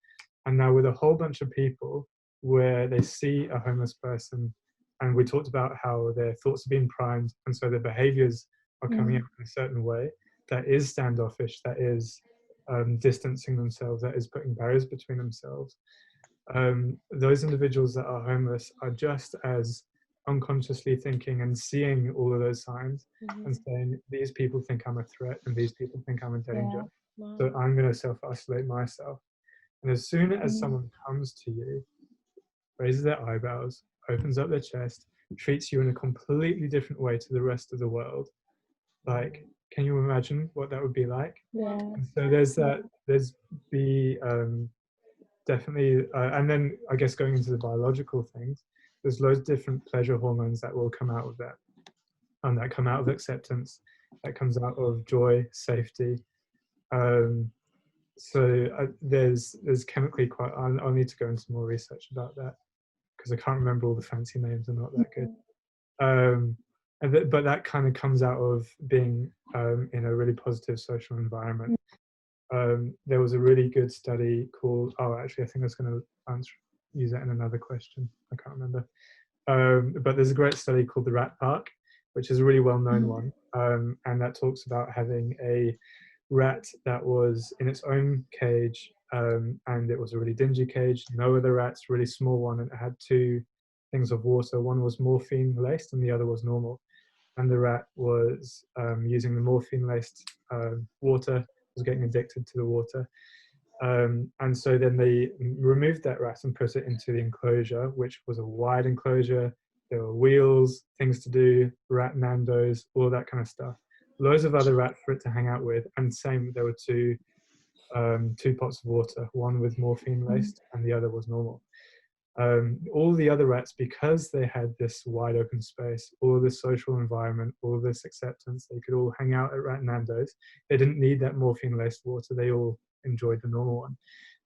And now with a whole bunch of people where they see a homeless person, and we talked about how their thoughts are being primed, and so their behaviors are coming out in a certain way that is standoffish, that is distancing themselves, that is putting barriers between themselves. Those individuals that are homeless are just as unconsciously thinking and seeing all of those signs and saying, these people think I'm a threat and these people think I'm a danger. So I'm going to self-isolate myself. And as soon as someone comes to you, raises their eyebrows, opens up their chest, treats you in a completely different way to the rest of the world, like, can you imagine what that would be like? And so there's definitely, and then I guess going into the biological things, there's loads of different pleasure hormones that will come out of that, and that come out of acceptance, that comes out of joy, safety. There's chemically quite, I'll need to go into more research about that, because I can't remember all the fancy names, are not that good. But that kind of comes out of being in a really positive social environment. There was a really good study called, actually I think I was going to use that in another question, I can't remember. But there's a great study called the Rat Park, which is a really well-known one, and that talks about having a rat that was in its own cage, and it was a really dingy cage, no other rats, really small one, and it had two things of water. One was morphine laced and the other was normal. And the rat was using the morphine laced water, was getting addicted to the water. And so then they removed that rat and put it into the enclosure, which was a wide enclosure. There were wheels, things to do, rat Nando's, all that kind of stuff. Loads of other rats for it to hang out with. And same, there were two pots of water, one with morphine laced and the other was normal. All the other rats, because they had this wide open space, all of this social environment, all of this acceptance, they could all hang out at Rat Nando's. They didn't need that morphine-laced water. They all enjoyed the normal one.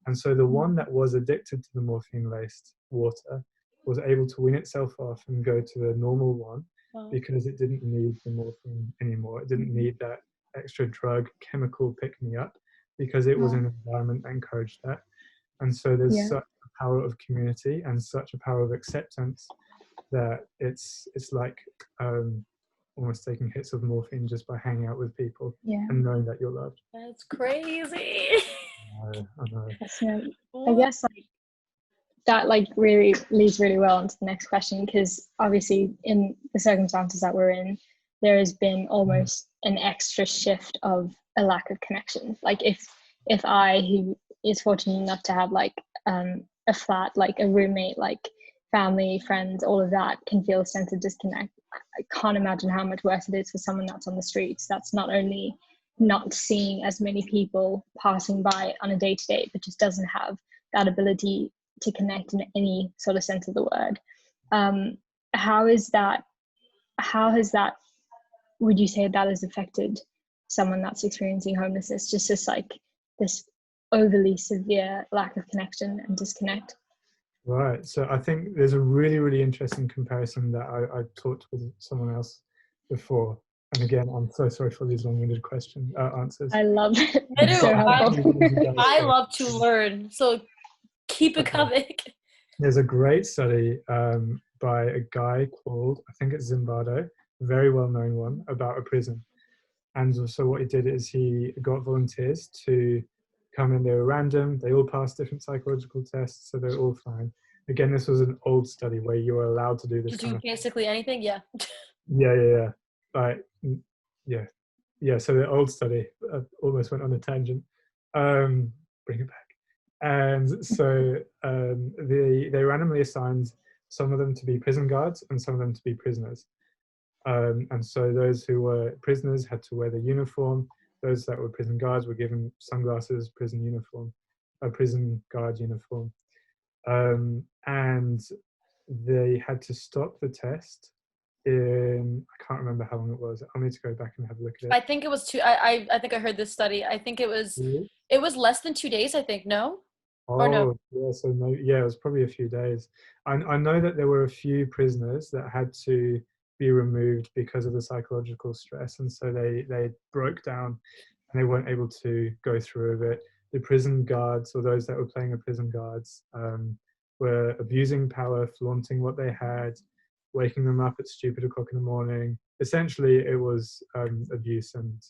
And so the one that was addicted to the morphine-laced water was able to wean itself off and go to the normal one, because it didn't need the morphine anymore. It didn't need that extra drug chemical pick-me-up because it was an environment that encouraged that. And so there's such a power of community and such a power of acceptance that it's like almost taking hits of morphine just by hanging out with people and knowing that you're loved. That's crazy. I know. I guess like that like really leads really well into the next question, because obviously in the circumstances that we're in, there has been almost an extra shift of a lack of connection. Like if I, who is fortunate enough to have like a flat, like a roommate, like family, friends, all of that, can feel a sense of disconnect, I can't imagine how much worse it is for someone that's on the streets, that's not only not seeing as many people passing by on a day-to-day, but just doesn't have that ability to connect in any sort of sense of the word. How has that, would you say that has affected someone that's experiencing homelessness, just this like this overly severe lack of connection and disconnect? Right. So I think there's a really, really interesting comparison that I talked with someone else before. And again, I'm so sorry for these long-winded answers. I love it. I love to learn. So keep it coming. There's a great study by a guy called, I think it's Zimbardo, a very well-known one, about a prison. And so what he did is he got volunteers to come in. They were random. They all passed different psychological tests, so they're all fine. Again, this was an old study where you were allowed to do this. To do basically anything, yeah. Yeah. Like, yeah. So the old study almost went on a tangent. Bring it back. And so they randomly assigned some of them to be prison guards and some of them to be prisoners. And so those who were prisoners had to wear the uniform. Those that were prison guards were given sunglasses, prison guard uniform. And they had to stop the test in, I can't remember how long it was. I'll need to go back and have a look at it. I think it was I think I heard this study. I think it was less than 2 days, I think, no? Or no? It was probably a few days. I know that there were a few prisoners that had to be removed because of the psychological stress, and so they broke down and they weren't able to go through with it. The prison guards, or those that were playing the prison guards, were abusing power, flaunting what they had, waking them up at stupid o'clock in the morning. Essentially, it was abuse and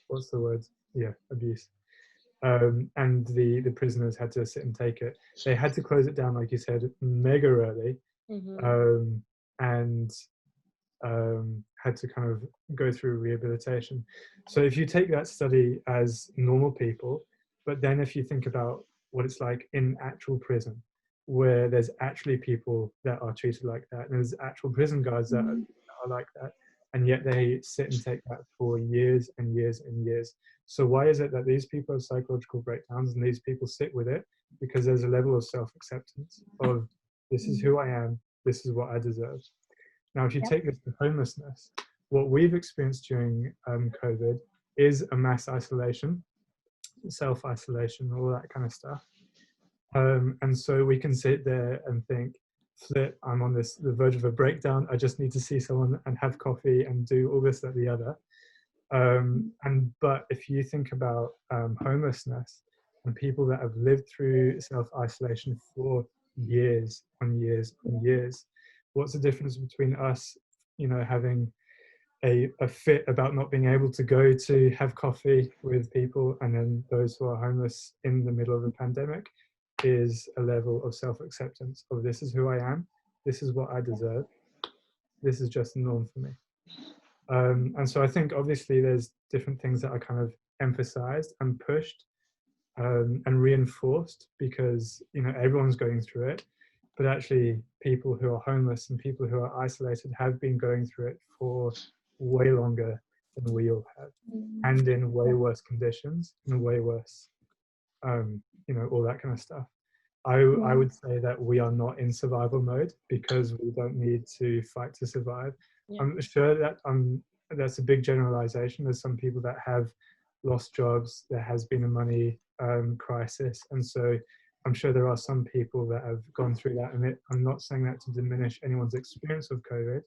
what's the word? Yeah, abuse. And the prisoners had to sit and take it. They had to close it down, like you said, mega early, and had to kind of go through rehabilitation. So if you take that study as normal people, but then if you think about what it's like in actual prison, where there's actually people that are treated like that, and there's actual prison guards that are like that, and yet they sit and take that for years and years and years. So why is it that these people have psychological breakdowns and these people sit with it? Because there's a level of self-acceptance of, this is who I am, this is what I deserve. Now, if you take this to homelessness, what we've experienced during COVID is a mass isolation, self-isolation, all that kind of stuff. And so we can sit there and think, flip, I'm on the verge of a breakdown. I just need to see someone and have coffee and do all this, that, the other. But if you think about homelessness and people that have lived through self-isolation for years and years and years, what's the difference between us, having a fit about not being able to go to have coffee with people, and then those who are homeless in the middle of a pandemic, is a level of self-acceptance of, this is who I am, this is what I deserve, this is just the norm for me. And so I think obviously there's different things that are kind of emphasized and pushed and reinforced, because everyone's going through it, but actually people who are homeless and people who are isolated have been going through it for way longer than we all have, and in way worse conditions, and way worse all that kind of stuff. I would say that we are not in survival mode, because we don't need to fight to survive. I'm sure that that's a big generalization. There's some people that have lost jobs, there has been a money crisis, and so I'm sure there are some people that have gone through that, and I'm not saying that to diminish anyone's experience of COVID.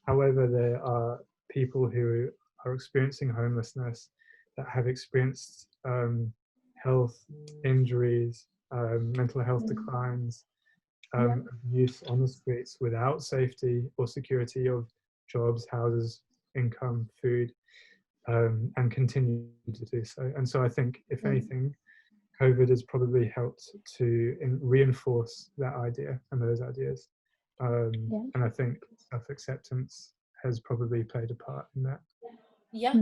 However, there are people who are experiencing homelessness, that have experienced health injuries, mental health declines, abuse on the streets without safety or security of jobs, houses, income, food, and continue to do so. And so I think, if anything, COVID has probably helped to reinforce that idea and those ideas. And I think self-acceptance has probably played a part in that. Yeah.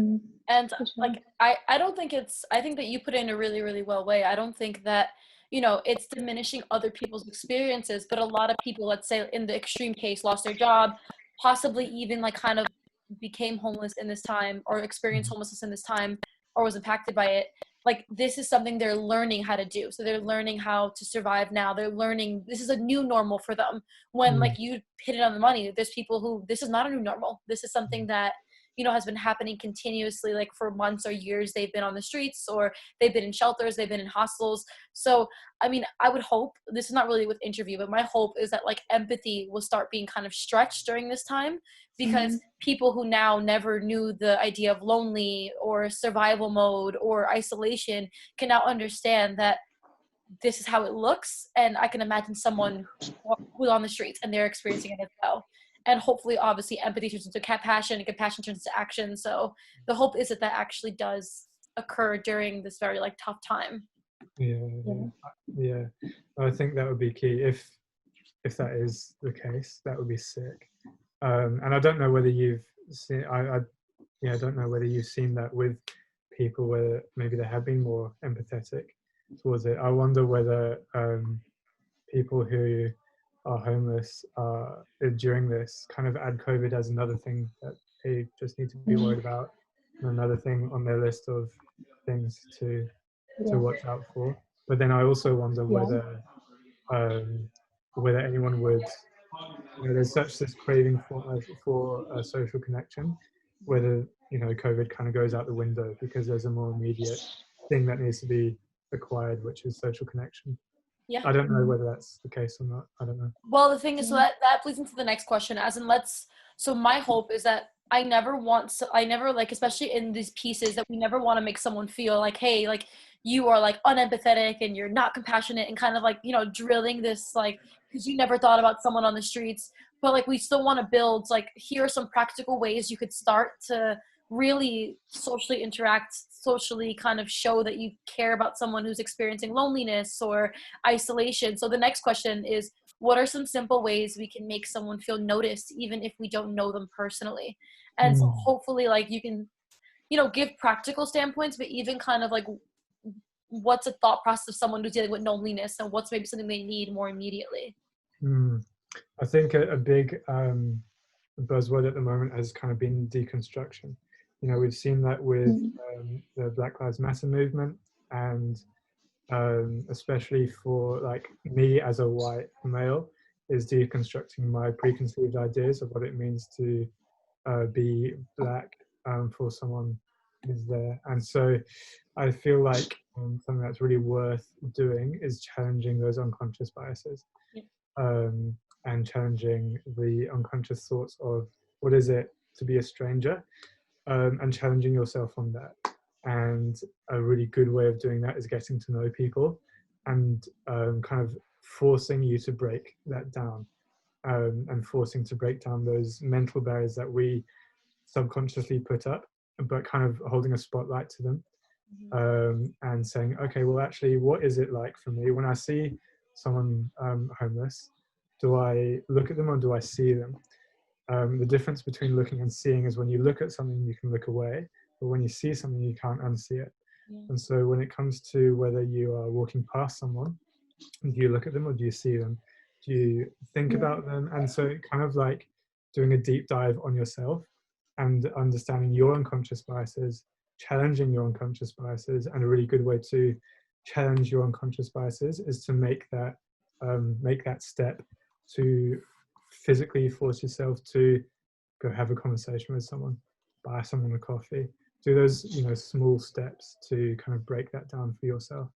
And like, I don't think I think that you put it in a really, really well way. I don't think that, you know, it's diminishing other people's experiences, but a lot of people, let's say in the extreme case, lost their job, possibly even like kind of became homeless in this time, or experienced homelessness in this time, or was impacted by it. Like, this is something they're learning how to do. So they're learning how to survive now. They're learning, this is a new normal for them. When like you hit it on the money, there's people who, this is not a new normal. This is something that, you know, has been happening continuously, like for months or years. They've been on the streets, or they've been in shelters, they've been in hostels. So, I mean, I would hope, this is not really with interview, but my hope is that like empathy will start being kind of stretched during this time, because people who now never knew the idea of lonely or survival mode or isolation can now understand that this is how it looks. And I can imagine someone who's on the streets and they're experiencing it as well. And hopefully, obviously, empathy turns into compassion, and compassion turns into action. So the hope is that that actually does occur during this very like tough time. Yeah. I think that would be key. If that is the case, that would be sick. And I don't know whether you've seen. I don't know whether you've seen that with people where maybe they have been more empathetic towards it. I wonder whether people who are homeless during this kind of add COVID as another thing that they just need to be worried about, and another thing on their list of things to watch out for. But then I also wonder whether anyone would, you know, there's such this craving for a social connection, whether, you know, COVID kind of goes out the window because there's a more immediate thing that needs to be acquired, which is social connection. Yeah. I don't know whether that's the case or not. I don't know. Well, the thing is, so that leads into the next question, as in so my hope is that I never like, especially in these pieces, that we never want to make someone feel like, hey, like you are like unempathetic and you're not compassionate, and kind of like, you know, drilling this like, because you never thought about someone on the streets. But like, we still want to build like, here are some practical ways you could start to really socially interact, socially kind of show that you care about someone who's experiencing loneliness or isolation. So the next question is, what are some simple ways we can make someone feel noticed, even if we don't know them personally? And so hopefully, like, you can, you know, give practical standpoints, but even kind of like, what's a thought process of someone who's dealing with loneliness, and what's maybe something they need more immediately? I think a big buzzword at the moment has kind of been deconstruction. You know, we've seen that with the Black Lives Matter movement, and especially for like me as a white male, is deconstructing my preconceived ideas of what it means to be Black for someone who's there. And so I feel like something that's really worth doing is challenging those unconscious biases, and challenging the unconscious thoughts of what is it to be a stranger, and challenging yourself on that. And a really good way of doing that is getting to know people, and kind of forcing you to break that down, and forcing to break down those mental barriers that we subconsciously put up, but kind of holding a spotlight to them, and saying, okay, well, actually, what is it like for me when I see someone homeless? Do I look at them or do I see them? The difference between looking and seeing is when you look at something, you can look away, but when you see something, you can't unsee it. And so when it comes to whether you are walking past someone, do you look at them or do you see them? Do you think about them? And so kind of like doing a deep dive on yourself and understanding your unconscious biases, challenging your unconscious biases. And a really good way to challenge your unconscious biases is to make that step to physically force yourself to go have a conversation with someone, buy someone a coffee, do those, you know, small steps to kind of break that down for yourself,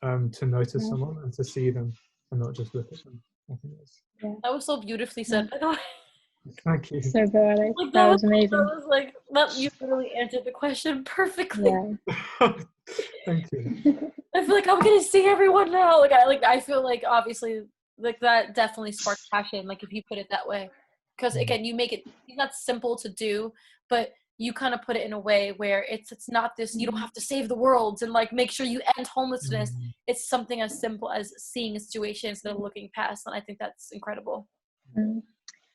to notice someone and to see them and not just look at them. I think that's... That was so beautifully said, by the way. Thank you. So poetic. Like That was amazing. that was like that. You literally answered the question perfectly. Yeah. Thank you. I feel like I'm gonna see everyone now. I feel like obviously like that definitely sparks passion. Like if you put it that way, because again, you make it not simple to do, but you kind of put it in a way where it's not this. You don't have to save the world and like make sure you end homelessness. It's something as simple as seeing a situation instead of looking past, and I think that's incredible.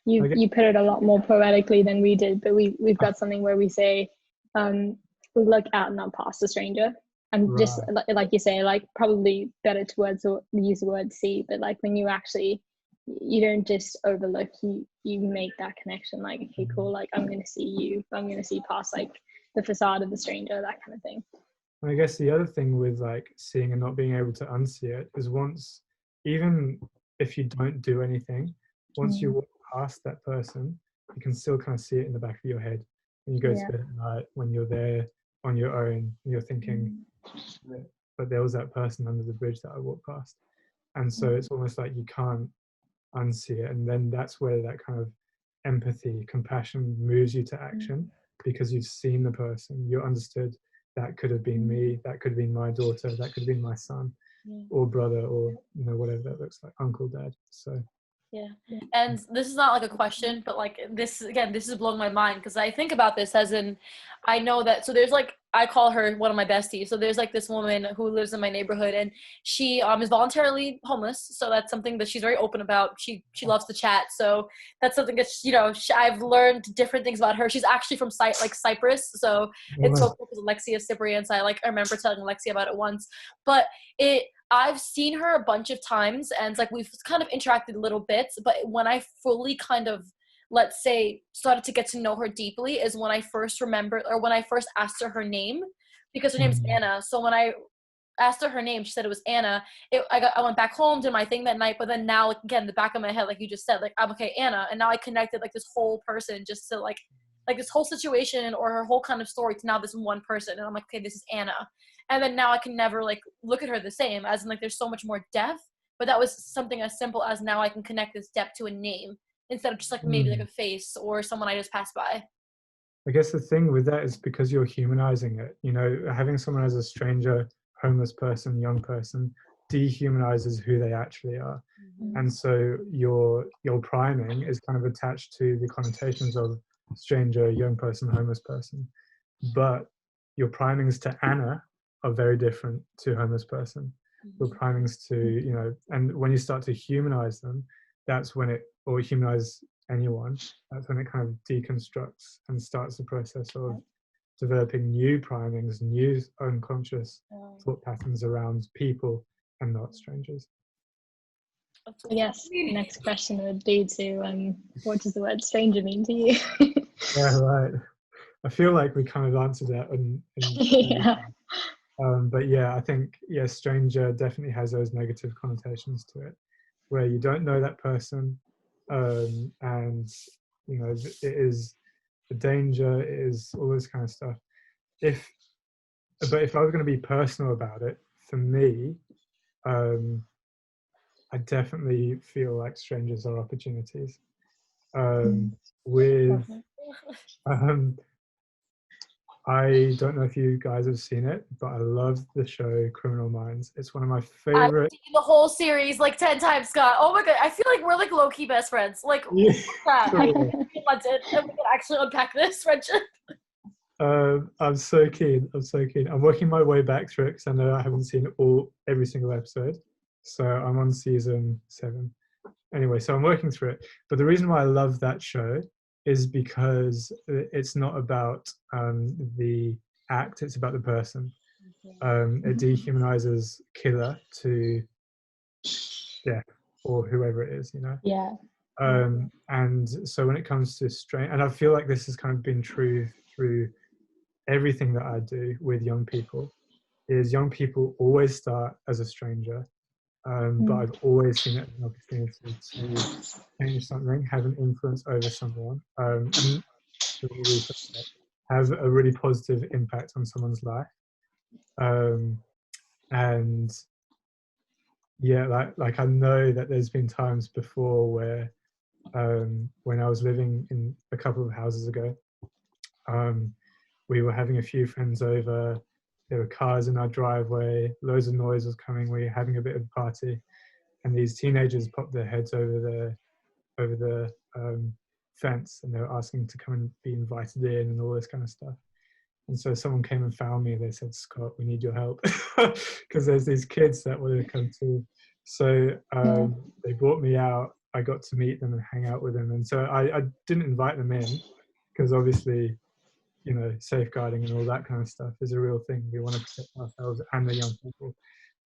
You put it a lot more poetically than we did, but we've got something where we say, look at, not past a stranger. And Right. just like you say, like probably better to use the word see, but like when you actually, you don't just overlook, you make that connection, like, okay, cool, like I'm going to see you, I'm going to see past like the facade of the stranger, that kind of thing. I guess the other thing with like seeing and not being able to unsee it is once, even if you don't do anything, once you walk past that person, you can still kind of see it in the back of your head. When you go to bed at night, when you're there on your own, you're thinking, but there was that person under the bridge that I walked past. And so it's almost like you can't unsee it. And then that's where that kind of empathy, compassion moves you to action, because you've seen the person, you understood that could have been me, that could have been my daughter, that could have been my son or brother, or whatever that looks like, uncle, dad. So and this is not like a question, but like this is blowing my mind, because I think about this as in, I know that, so there's like, I call her one of my besties, so there's like this woman who lives in my neighborhood, and she is voluntarily homeless, so that's something that she's very open about. She loves to chat, so that's something that I've learned different things about her. She's actually from Cyprus, so it's so cool because Alexia Cyprians, I remember telling Alexia about it once, but I've seen her a bunch of times, and like we've kind of interacted little bits, but when I fully kind of, let's say, started to get to know her deeply is when I first asked her name, because her name's Anna. So when I asked her name, she said it was Anna. I went back home, did my thing that night, but then now, like, again, the back of my head, like you just said, like, I'm okay, Anna, and now I connected like this whole person just to like this whole situation or her whole kind of story to now this one person, and I'm like, okay, this is Anna. And then now I can never like look at her the same, as in like there's so much more depth, but that was something as simple as now I can connect this depth to a name instead of just like maybe like a face or someone I just passed by. I guess the thing with that is because you're humanizing it, having someone as a stranger, homeless person, young person, dehumanizes who they actually are. And so your priming is kind of attached to the connotations of stranger, young person, homeless person. But your primings to Anna are very different to homeless person. Your primings to, and when you start to humanize them, that's when or humanize anyone, that's when it kind of deconstructs and starts the process of developing new primings, new unconscious thought patterns around people and not strangers. Yes, the next question would be to, what does the word stranger mean to you? Yeah, right. I feel like we kind of answered that. But yeah, I think, stranger definitely has those negative connotations to it, where you don't know that person, and it is a danger, it is all this kind of stuff. But if I was going to be personal about it, for me, I definitely feel like strangers are opportunities. I don't know if you guys have seen it, but I love the show Criminal Minds. It's one of my favorite. I've seen the whole series like 10 times, Scott. Oh my god, I feel like we're like low-key best friends. Like, what's that? I wanted, and we can actually unpack this friendship. I'm so keen. I'm working my way back through it because I know I haven't seen every single episode. So I'm on season 7. Anyway, so I'm working through it. But the reason why I love that show is because it's not about the act, it's about the person. It dehumanizes killer to death or whoever it is, Yeah. And so when it comes to and I feel like this has kind of been true through everything that I do with young people, is young people always start as a stranger, but I've always seen it as an opportunity to change something, have an influence over someone, and to really have a really positive impact on someone's life. And yeah, like I know that there's been times before where when I was living in a couple of houses ago. We were having a few friends over. There were cars in our driveway. Loads of noise was coming. We were having a bit of a party, and these teenagers popped their heads over the fence, and they were asking to come and be invited in and all this kind of stuff. And so someone came and found me. They said, "Scott, we need your help," because there's these kids that want to come too. So they brought me out. I got to meet them and hang out with them. And so I didn't invite them in because obviously, you know, safeguarding and all that kind of stuff is a real thing. We want to protect ourselves and the young people.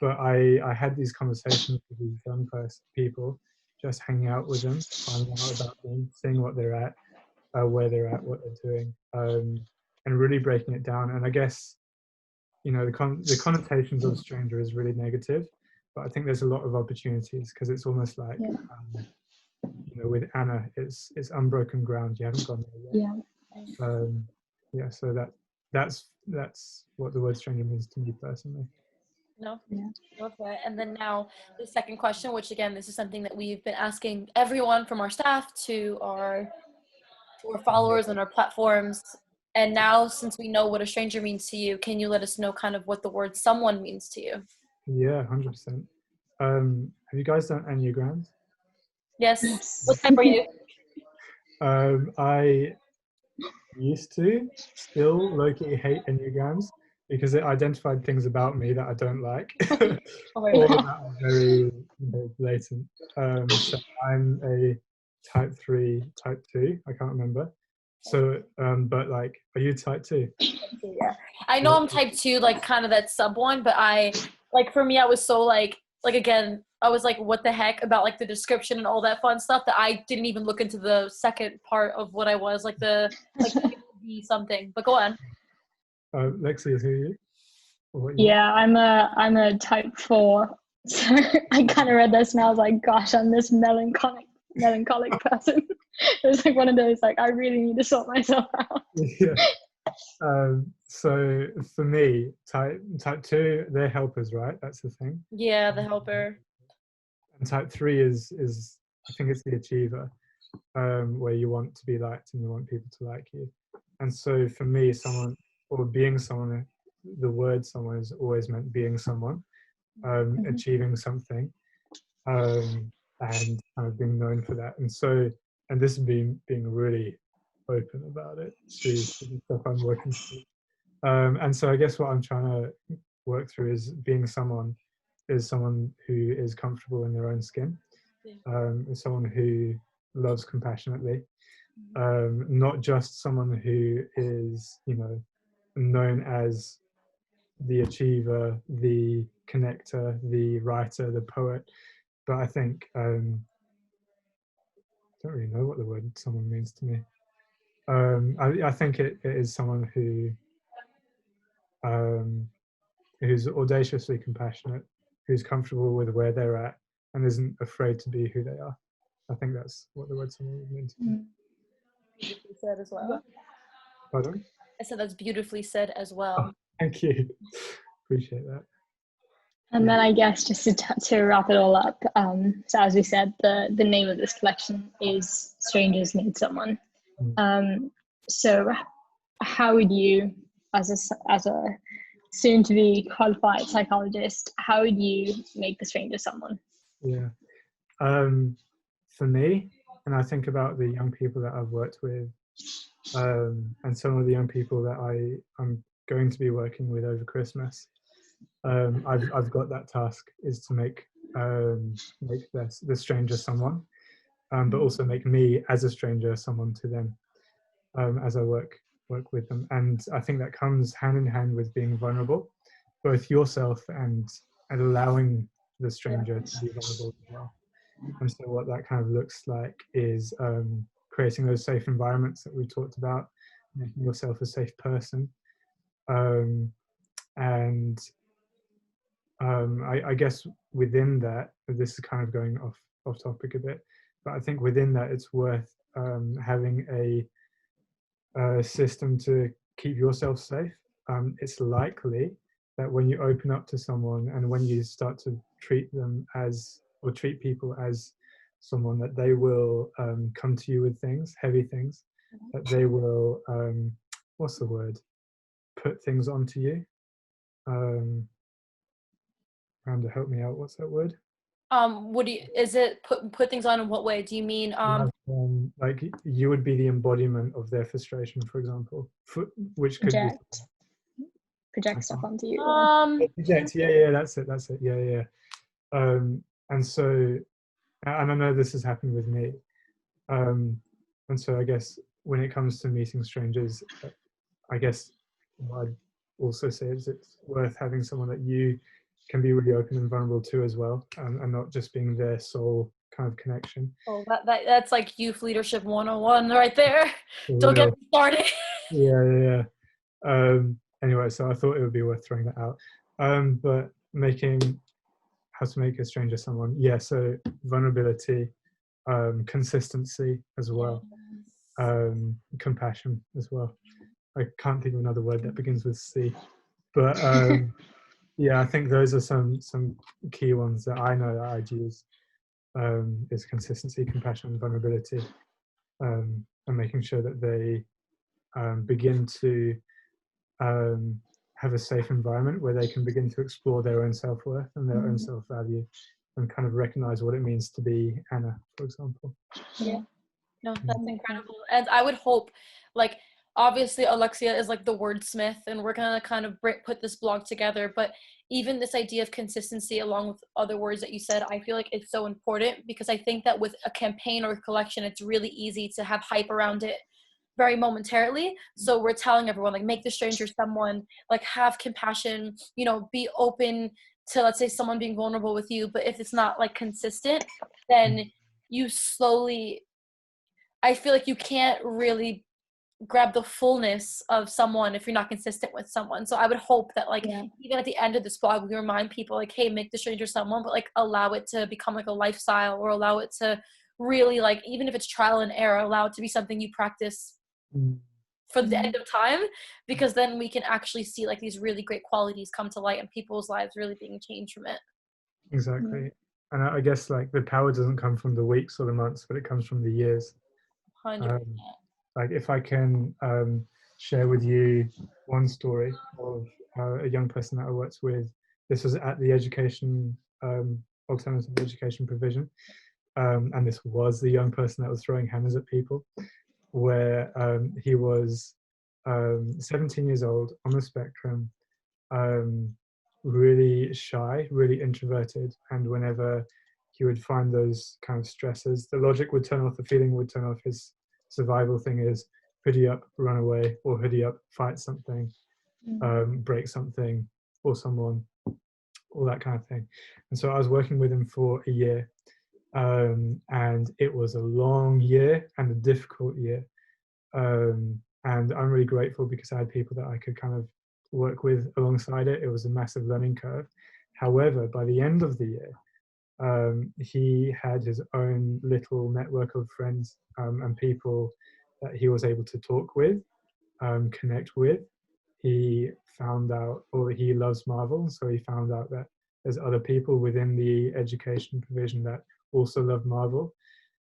But I had these conversations with these young people, just hanging out with them, finding out about them, seeing what they're at, where they're at, what they're doing, and really breaking it down. And I guess, you know, the connotations of stranger is really negative, but I think there's a lot of opportunities because it's almost like, you know, with Anna, it's unbroken ground. You haven't gone there yet. Yeah. So that's what the word stranger means to me personally. No, okay. And then now the second question, which again, this is something that we've been asking everyone from our staff to our followers on our platforms. And now, since we know what a stranger means to you, can you let us know kind of what the word someone means to you? Yeah, 100%. Have you guys done Enneagrams? Yes. What type are you? I used to still low-key hate Enneagrams because it identified things about me that I don't like. All that are very, you know, blatant. So I'm a type 3, type 2, I can't remember. So, but like, are you type 2? Yeah. I know I'm type 2, like kind of that sub one, but for me, I was so like again, I was like, what the heck about like the description and all that fun stuff that I didn't even look into the second part of what I was, like be something. But go on. Lexi, who are you? Yeah, I'm a type 4. So I kind of read this and I was like, gosh, I'm this melancholic person. It was like one of those, like, I really need to sort myself out. Yeah. So for me, type 2, they're helpers, right? That's the thing. Yeah, the helper. And type 3 is I think it's the achiever, where you want to be liked and you want people to like you. And so for me, someone or being someone, the word someone has always meant being someone, achieving something, and kind of being known for that. And so, and this is being really open about it. See the stuff I'm working through. And so I guess what I'm trying to work through is being someone who is comfortable in their own skin, is someone who loves compassionately, not just someone who is, you know, known as the achiever, the connector, the writer, the poet, but I think I don't really know what the word someone means to me. I think it is someone who's audaciously compassionate, who's comfortable with where they're at, and isn't afraid to be who they are. I think that's what the word someone would mean to me. Beautifully said as well. Pardon? I said that's beautifully said as well. Oh, thank you. Appreciate that. And then I guess just to wrap it all up, so as we said, the name of this collection is Strangers Need Someone. So how would you, as a soon-to-be qualified psychologist, how would you make the stranger someone? Yeah. For me, and I think about the young people that I've worked with, and some of the young people that I'm going to be working with over Christmas, I've got that task, is to make the stranger someone, but also make me as a stranger someone to them, as I work with them. And I think that comes hand in hand with being vulnerable, both yourself and allowing the stranger to be vulnerable as well. And so what that kind of looks like is creating those safe environments that we talked about, making yourself a safe person, and I guess within that, this is kind of going off topic a bit, but I think within that it's worth having a system to keep yourself safe. It's likely that when you open up to someone and when you start to treat people as someone that they will come to you with things, heavy things, that they will, what's the word? Put things onto you. Randa, help me out. What's that word? What do you, is it put things on in what way? Do you mean like you would be the embodiment of their frustration, for example, which could project stuff onto you. Project, yeah, that's it, yeah. And so, and I know this has happened with me, and so I guess when it comes to meeting strangers, I guess what I'd also say is it's worth having someone that you can be really open and vulnerable to as well, and not just being their sole kind of connection. Oh, that's like youth leadership 101 right there. Don't get me started. Yeah. Anyway, so I thought it would be worth throwing that out. But how to make a stranger someone. Yeah, so vulnerability, consistency as well, compassion as well. I can't think of another word that begins with C, but yeah, I think those are some key ones that I know that I'd use. Is consistency, compassion, and vulnerability, and making sure that they begin to have a safe environment where they can begin to explore their own self-worth and their own self-value, and kind of recognize what it means to be Anna, for example. Yeah. No, that's incredible. And I would hope, like, obviously Alexia is like the wordsmith, and we're gonna kind of put this blog together, but even this idea of consistency along with other words that you said, I feel like it's so important, because I think that with a campaign or a collection, it's really easy to have hype around it very momentarily. So we're telling everyone, like, make the stranger someone, like, have compassion, you know, be open to, let's say, someone being vulnerable with you. But if it's not like consistent, then you slowly, I feel like you can't really grab the fullness of someone if you're not consistent with someone. So I would hope that, like, even at the end of this blog, we remind people, like, hey, make the stranger someone, but like allow it to become like a lifestyle, or allow it to really, like, even if it's trial and error, allow it to be something you practice for the end of time, because then we can actually see like these really great qualities come to light and people's lives really being changed from it. Exactly. And I guess like the power doesn't come from the weeks or the months, but it comes from the years. 100%. Like if I can share with you one story of a young person that I worked with. This was at the alternative education provision, and this was the young person that was throwing hammers at people, where he was 17 years old, on the spectrum, really shy, really introverted, and whenever he would find those kind of stresses, the logic would turn off, the feeling would turn off. His survival thing is hoodie up, run away, or hoodie up, fight something, break something or someone, all that kind of thing. And so I was working with him for a year, and it was a long year and a difficult year. And I'm really grateful because I had people that I could kind of work with alongside it. It was a massive learning curve. However, by the end of the year, he had his own little network of friends and people that he was able to talk with, connect with. He found out, or he loves Marvel, so he found out that there's other people within the education provision that also love Marvel,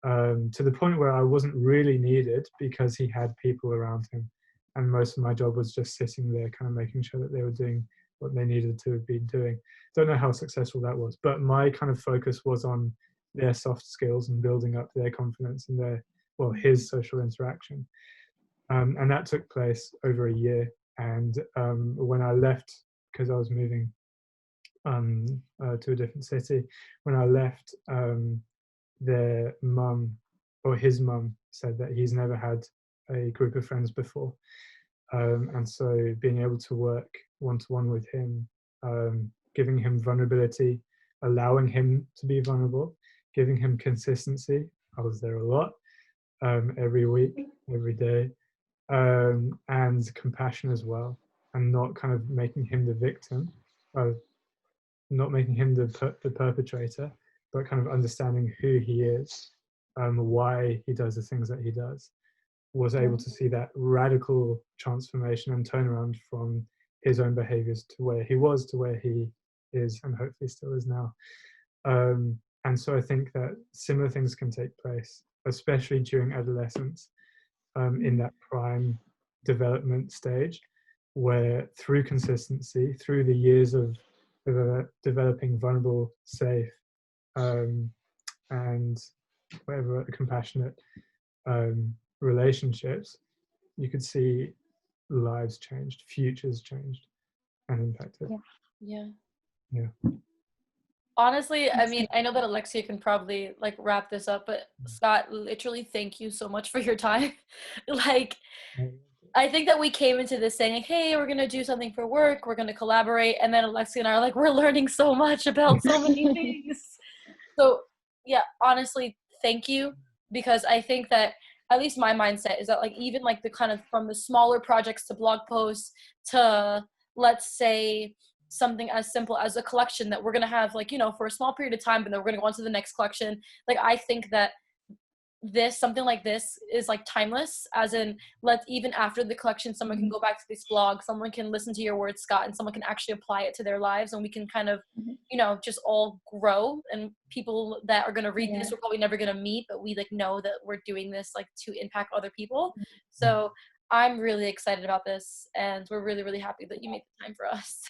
to the point where I wasn't really needed because he had people around him. And most of my job was just sitting there, kind of making sure that they were doing what they needed to be doing. Don't know how successful that was, but my kind of focus was on their soft skills and building up their confidence and his social interaction. And that took place over a year. And when I left, because I was moving to a different city, when I left, their mum, or his mum, said that he's never had a group of friends before. And so being able to work one-to-one with him, giving him vulnerability, allowing him to be vulnerable, giving him consistency. I was there a lot, every week, every day, and compassion as well, and not kind of making him the victim, not making him the perpetrator, but kind of understanding who he is, why he does the things that he does. Was able to see that radical transformation and turnaround from his own behaviors to where he was to where he is, and hopefully still is now. And so I think that similar things can take place, especially during adolescence, in that prime development stage, where through consistency, through the years of developing vulnerable, safe, and whatever compassionate relationships, you could see lives changed, futures changed, and impacted. Yeah. Yeah. Honestly, I mean, I know that Alexia can probably like wrap this up, but Scott, literally thank you so much for your time. Like, I think that we came into this saying, like, hey, we're gonna do something for work, we're gonna collaborate, and then Alexia and I are like, we're learning so much about so many things. So yeah, honestly, thank you, because I think that at least my mindset is that like even like the kind of from the smaller projects to blog posts to, let's say, something as simple as a collection that we're going to have like, you know, for a small period of time, but then we're going to go on to the next collection. Like, I think that something like this is like timeless, as in, let's, even after the collection, someone can go back to this blog, someone can listen to your words, Scott, and someone can actually apply it to their lives, and we can kind of, you know, just all grow. And people that are going to read this, we're probably never going to meet, but we like know that we're doing this like to impact other people. So I'm really excited about this, and we're really, really happy that you made the time for us.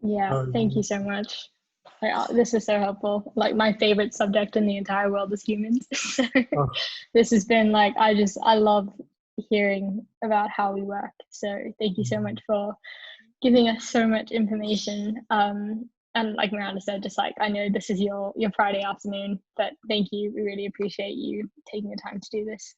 Yeah, thank you so much. Like, this is so helpful. Like, my favorite subject in the entire world is humans. So this has been like, I love hearing about how we work. So thank you so much for giving us so much information. And like Miranda said, just like, I know this is your Friday afternoon, but thank you. We really appreciate you taking the time to do this.